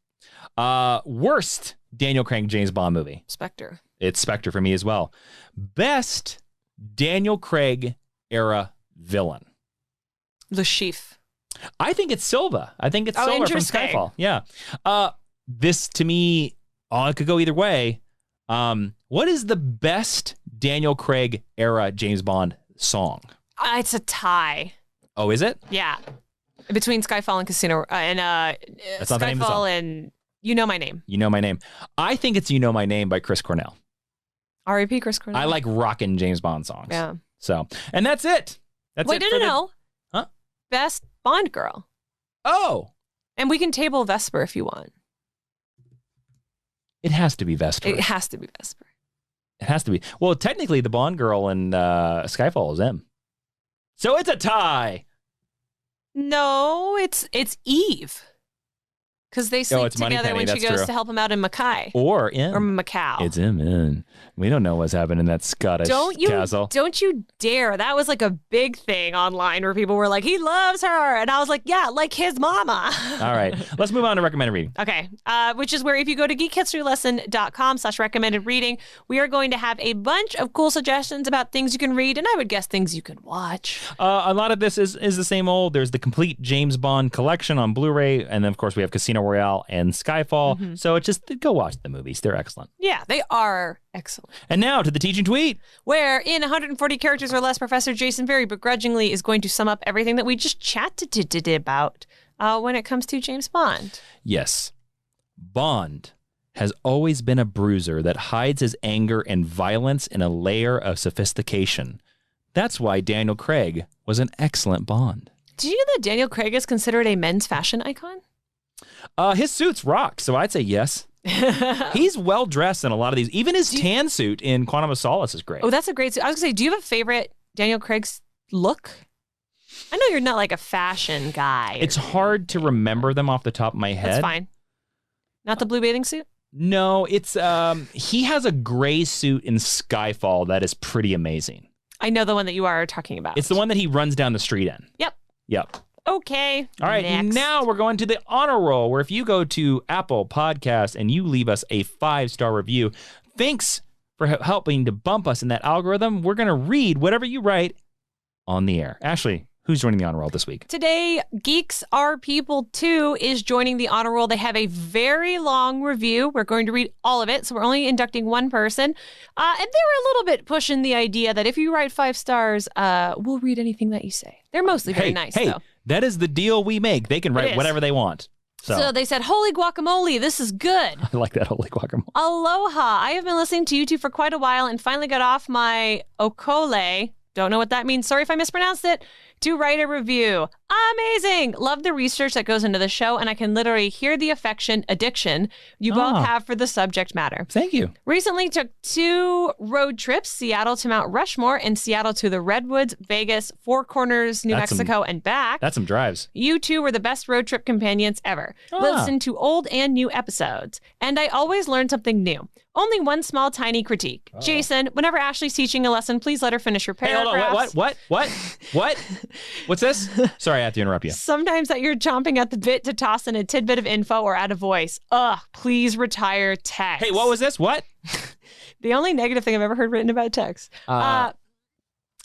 Worst Daniel Craig James Bond movie.
Spectre.
It's Spectre for me as well. Best Daniel Craig era villain.
Le Chiffre.
I think it's Silva. I think it's Silva from Skyfall. Yeah. This to me, it could go either way. What is the best Daniel Craig era James Bond song?
It's a tie.
Oh, is it?
Yeah. Between Skyfall and Casino and
That's not the name of the song.
Skyfall and You Know My Name.
You Know My Name. I think it's You Know My Name by Chris Cornell.
R.I.P. Chris Cornell.
I like rockin' James Bond songs.
Yeah.
So, and that's it.
Wait, no.
Huh?
Best Bond girl.
Oh.
And we can table Vesper if you want.
It has to be Vesper.
It has to be Vesper.
It has to be. Well, technically, the Bond girl in Skyfall is M. So it's a tie.
No, it's Eve. Because they sleep together when she goes to help him out in Mackay.
Or in.
Or Macau.
It's him in. We don't know what's happening in that Scottish castle.
Don't you dare. That was like a big thing online where people were like, he loves her. And I was like, yeah, like his mama.
All right. Let's move on to recommended reading.
Okay. Which is where if you go to geekhistorylesson.com/recommended reading, we are going to have a bunch of cool suggestions about things you can read. And I would guess things you can watch.
A lot of this is the same old. There's the complete James Bond collection on Blu-ray. And then, of course, we have Casino Royale and Skyfall. Mm-hmm. So it's just go watch the movies. They're excellent.
Yeah, they are excellent.
And now to the teaching tweet,
where in 140 characters or less, Professor Jason very begrudgingly is going to sum up everything that we just chatted about when it comes to James Bond.
Yes. Bond has always been a bruiser that hides his anger and violence in a layer of sophistication. That's why Daniel Craig was an excellent Bond.
Did you know that Daniel Craig is considered a men's fashion icon?
His suits rocked, so I'd say yes. He's well dressed in a lot of these. Even his tan suit in Quantum of Solace is great.
Oh, that's a great suit. I was going to say, do you have a favorite Daniel Craig's look? I know you're not like a fashion guy.
It's hard to remember them off the top of my head.
That's fine. Not the blue bathing suit?
No, it's he has a gray suit in Skyfall that is pretty amazing.
I know the one that you are talking about.
It's the one that he runs down the street in.
Yep. Okay.
All right,
next.
now we're going to the honor roll, where if you go to Apple Podcasts and you leave us a 5-star review, thanks for helping to bump us in that algorithm. We're going to read whatever you write on the air. Ashley, who's joining the honor roll this week?
Today, Geeks Are People 2 is joining the honor roll. They have a very long review. We're going to read all of it, so we're only inducting one person. And they were a little bit pushing the idea that if you write 5 stars, we'll read anything that you say. They're mostly very nice, though.
That is the deal we make. They can write whatever they want. So
they said, holy guacamole, this is good.
I like that, holy guacamole.
Aloha. I have been listening to you two for quite a while and finally got off my okole. Don't know what that means. Sorry if I mispronounced it. To write a review. Amazing. Love the research that goes into the show, and I can literally hear the addiction you both have for the subject matter.
Thank you.
Recently took 2 road trips, Seattle to Mount Rushmore and Seattle to the Redwoods, Vegas, Four Corners, New Mexico, and back.
That's some drives.
You two were the best road trip companions ever. Listen to old and new episodes. And I always learn something new. Only one small, tiny critique. Jason, whenever Ashley's teaching a lesson, please let her finish her paragraphs.
Hey, hold on. What? What's this? Sorry, I have to interrupt you.
Sometimes that you're chomping at the bit to toss in a tidbit of info or add a voice. Please retire text.
Hey, what was this? What?
The only negative thing I've ever heard written about text.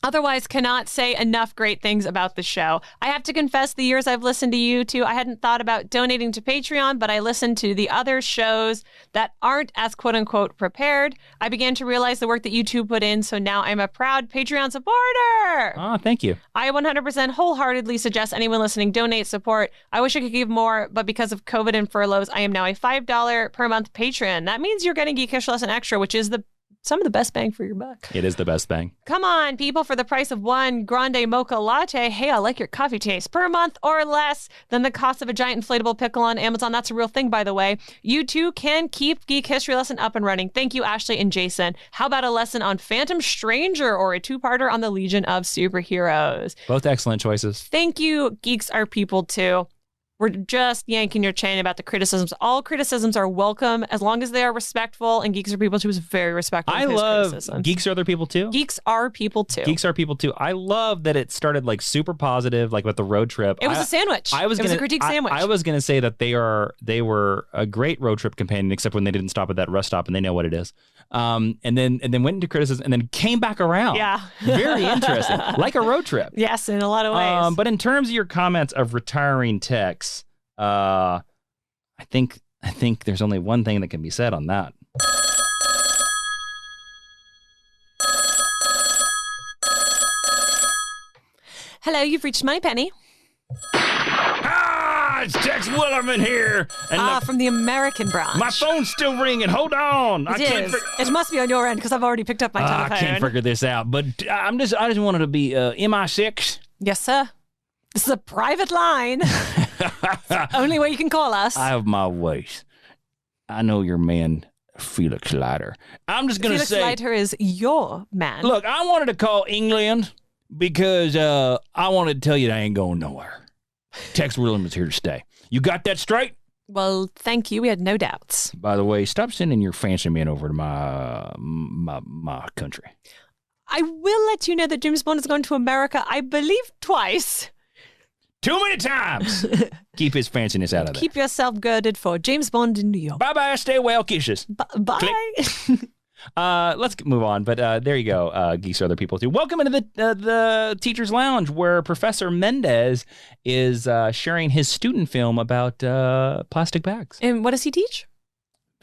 Otherwise, cannot say enough great things about the show. I have to confess, the years I've listened to you two, I hadn't thought about donating to Patreon, but I listened to the other shows that aren't as quote-unquote prepared. I began to realize the work that you two put in, so now I'm a proud Patreon supporter.
Oh, thank you.
I 100% wholeheartedly suggest anyone listening donate support. I wish I could give more, but because of COVID and furloughs, I am now a $5 per month patron. That means you're getting Geek History Lesson Extra, which is some of the best bang for your buck.
It is the best bang.
Come on, people, for the price of one grande mocha latte. Hey, I like your coffee taste. Per month or less than the cost of a giant inflatable pickle on Amazon. That's a real thing, by the way. You too can keep Geek History Lesson up and running. Thank you, Ashley and Jason. How about a lesson on Phantom Stranger or a 2-parter on the Legion of Superheroes?
Both excellent choices.
Thank you, Geeks Are People too. We're just yanking your chain about the criticisms. All criticisms are welcome as long as they are respectful, and Geeks Are People too is very respectful.
I love Geeks Are Other People too.
Geeks Are People too.
Geeks Are People too. I love that it started like super positive, like with the road trip.
It was a sandwich. It was a critique sandwich.
I was gonna say that they were a great road trip companion, except when they didn't stop at that rest stop and they know what it is. And then went into criticism and then came back around.
Yeah.
Very interesting. Like a road trip.
Yes, in a lot of ways.
But in terms of your comments of retiring techs, I think there's only one thing that can be said on that.
Hello, you've reached Moneypenny.
It's Tex Willerman here. And
from the American branch.
my phone's still ringing. Hold on.
It must be on your end because I've already picked up my telephone.
I can't figure this out. But I just wanted to be MI6.
Yes, sir. This is a private line. It's the only way you can call us.
I have my ways. I know your man, Felix Leiter. I'm just going to say...
Felix Leiter is your man.
Look, I wanted to call England because I wanted to tell you that I ain't going nowhere. Tex Williams here to stay. You got that straight?
Well, thank you. We had no doubts.
By the way, stop sending your fancy men over to my country.
I will let you know that James Bond has gone to America, I believe, twice.
Too many times. Keep his fanciness out of there.
Keep yourself girded for James Bond in New York.
Bye-bye. Stay well. Kisses.
Bye.
Let's move on. But there you go. Geeks Are Other People too. Welcome into the Teacher's Lounge, where Professor Mendez is sharing his student film about plastic bags.
And what does he teach?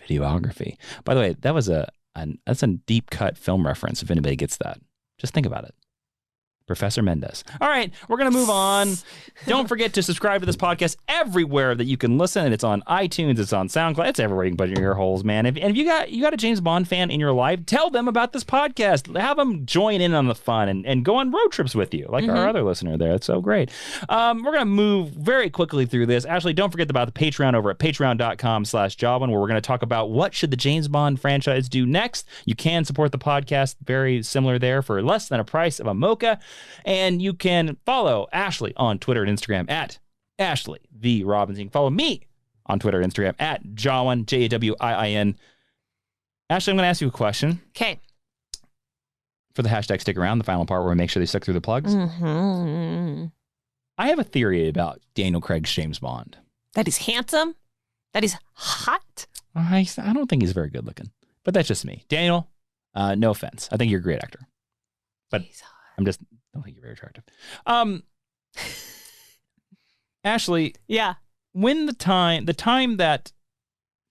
Videography. By the way, that was that's a deep cut film reference. If anybody gets that, just think about it. Professor Mendez. All right, we're going to move on. Don't forget to subscribe to this podcast everywhere that you can listen. It's on iTunes, it's on SoundCloud, it's everywhere you can put in your holes, man. And if you got a James Bond fan in your life, tell them about this podcast. Have them join in on the fun and go on road trips with you, like our other listener there. It's so great. We're going to move very quickly through this. Actually, don't forget about the Patreon over at patreon.com/Jawiin, where we're going to talk about what should the James Bond franchise do next. You can support the podcast very similar there for less than a price of a mocha. And you can follow Ashley on Twitter and Instagram at Ashley V. Robinson. Follow me on Twitter and Instagram at Jawiin, Jawiin. Ashley, I'm going to ask you a question.
Okay.
For the hashtag stick around, the final part where we make sure they stick through the plugs.
Mm-hmm.
I have a theory about Daniel Craig's James Bond.
That he's handsome. That he's hot.
I don't think he's very good looking, but that's just me. Daniel, no offense. I think you're a great actor, but I don't think you're very attractive. Ashley.
Yeah.
When the time that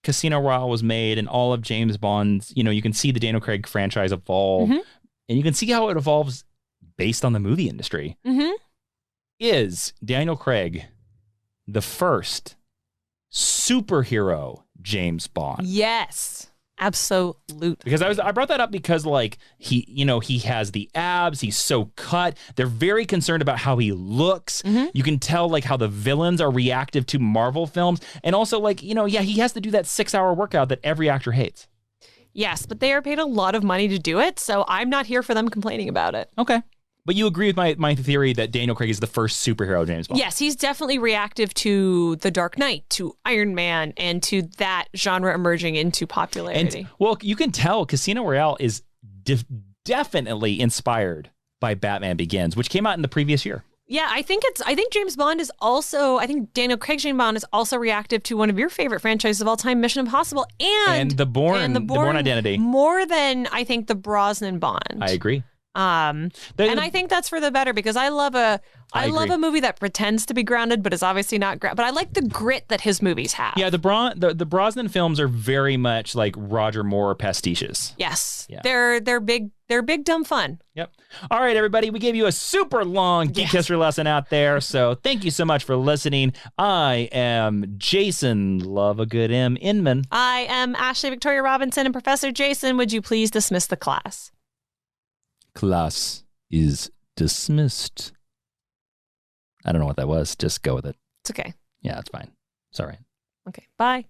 Casino Royale was made and all of James Bond's, you can see the Daniel Craig franchise evolve, and you can see how it evolves based on the movie industry. Is Daniel Craig the first superhero James Bond?
Yes, absolutely.
Because I brought that up because he has the abs, he's so cut. They're very concerned about how he looks. You can tell how the villains are reactive to Marvel films, and also he has to do that 6-hour workout that every actor hates.
Yes, but they are paid a lot of money to do it, so I'm not here for them complaining about it.
Okay. But you agree with my theory that Daniel Craig is the first superhero James Bond?
Yes, he's definitely reactive to The Dark Knight, to Iron Man, and to that genre emerging into popularity.
And, well, you can tell Casino Royale is definitely inspired by Batman Begins, which came out in the previous year.
Yeah, I think James Bond is also, I think Daniel Craig's James Bond is also reactive to one of your favorite franchises of all time, Mission Impossible, and
the Bourne Identity.
More than, I think, the Brosnan Bond.
I agree.
And I think that's for the better, because I love a movie that pretends to be grounded but is obviously not grounded. But I like the grit that his movies have.
Yeah, the Brosnan films are very much like Roger Moore pastiches.
Yes,
yeah.
They're big dumb fun.
Yep. All right, everybody, we gave you a super long geek history lesson out there, so thank you so much for listening. I am Jason, love a good M, Inman.
I am Ashley Victoria Robinson, and Professor Jason, would you please dismiss the class?
Class is dismissed. I don't know what that was. Just go with it.
It's okay.
Yeah, it's fine. It's all right.
Okay. Bye.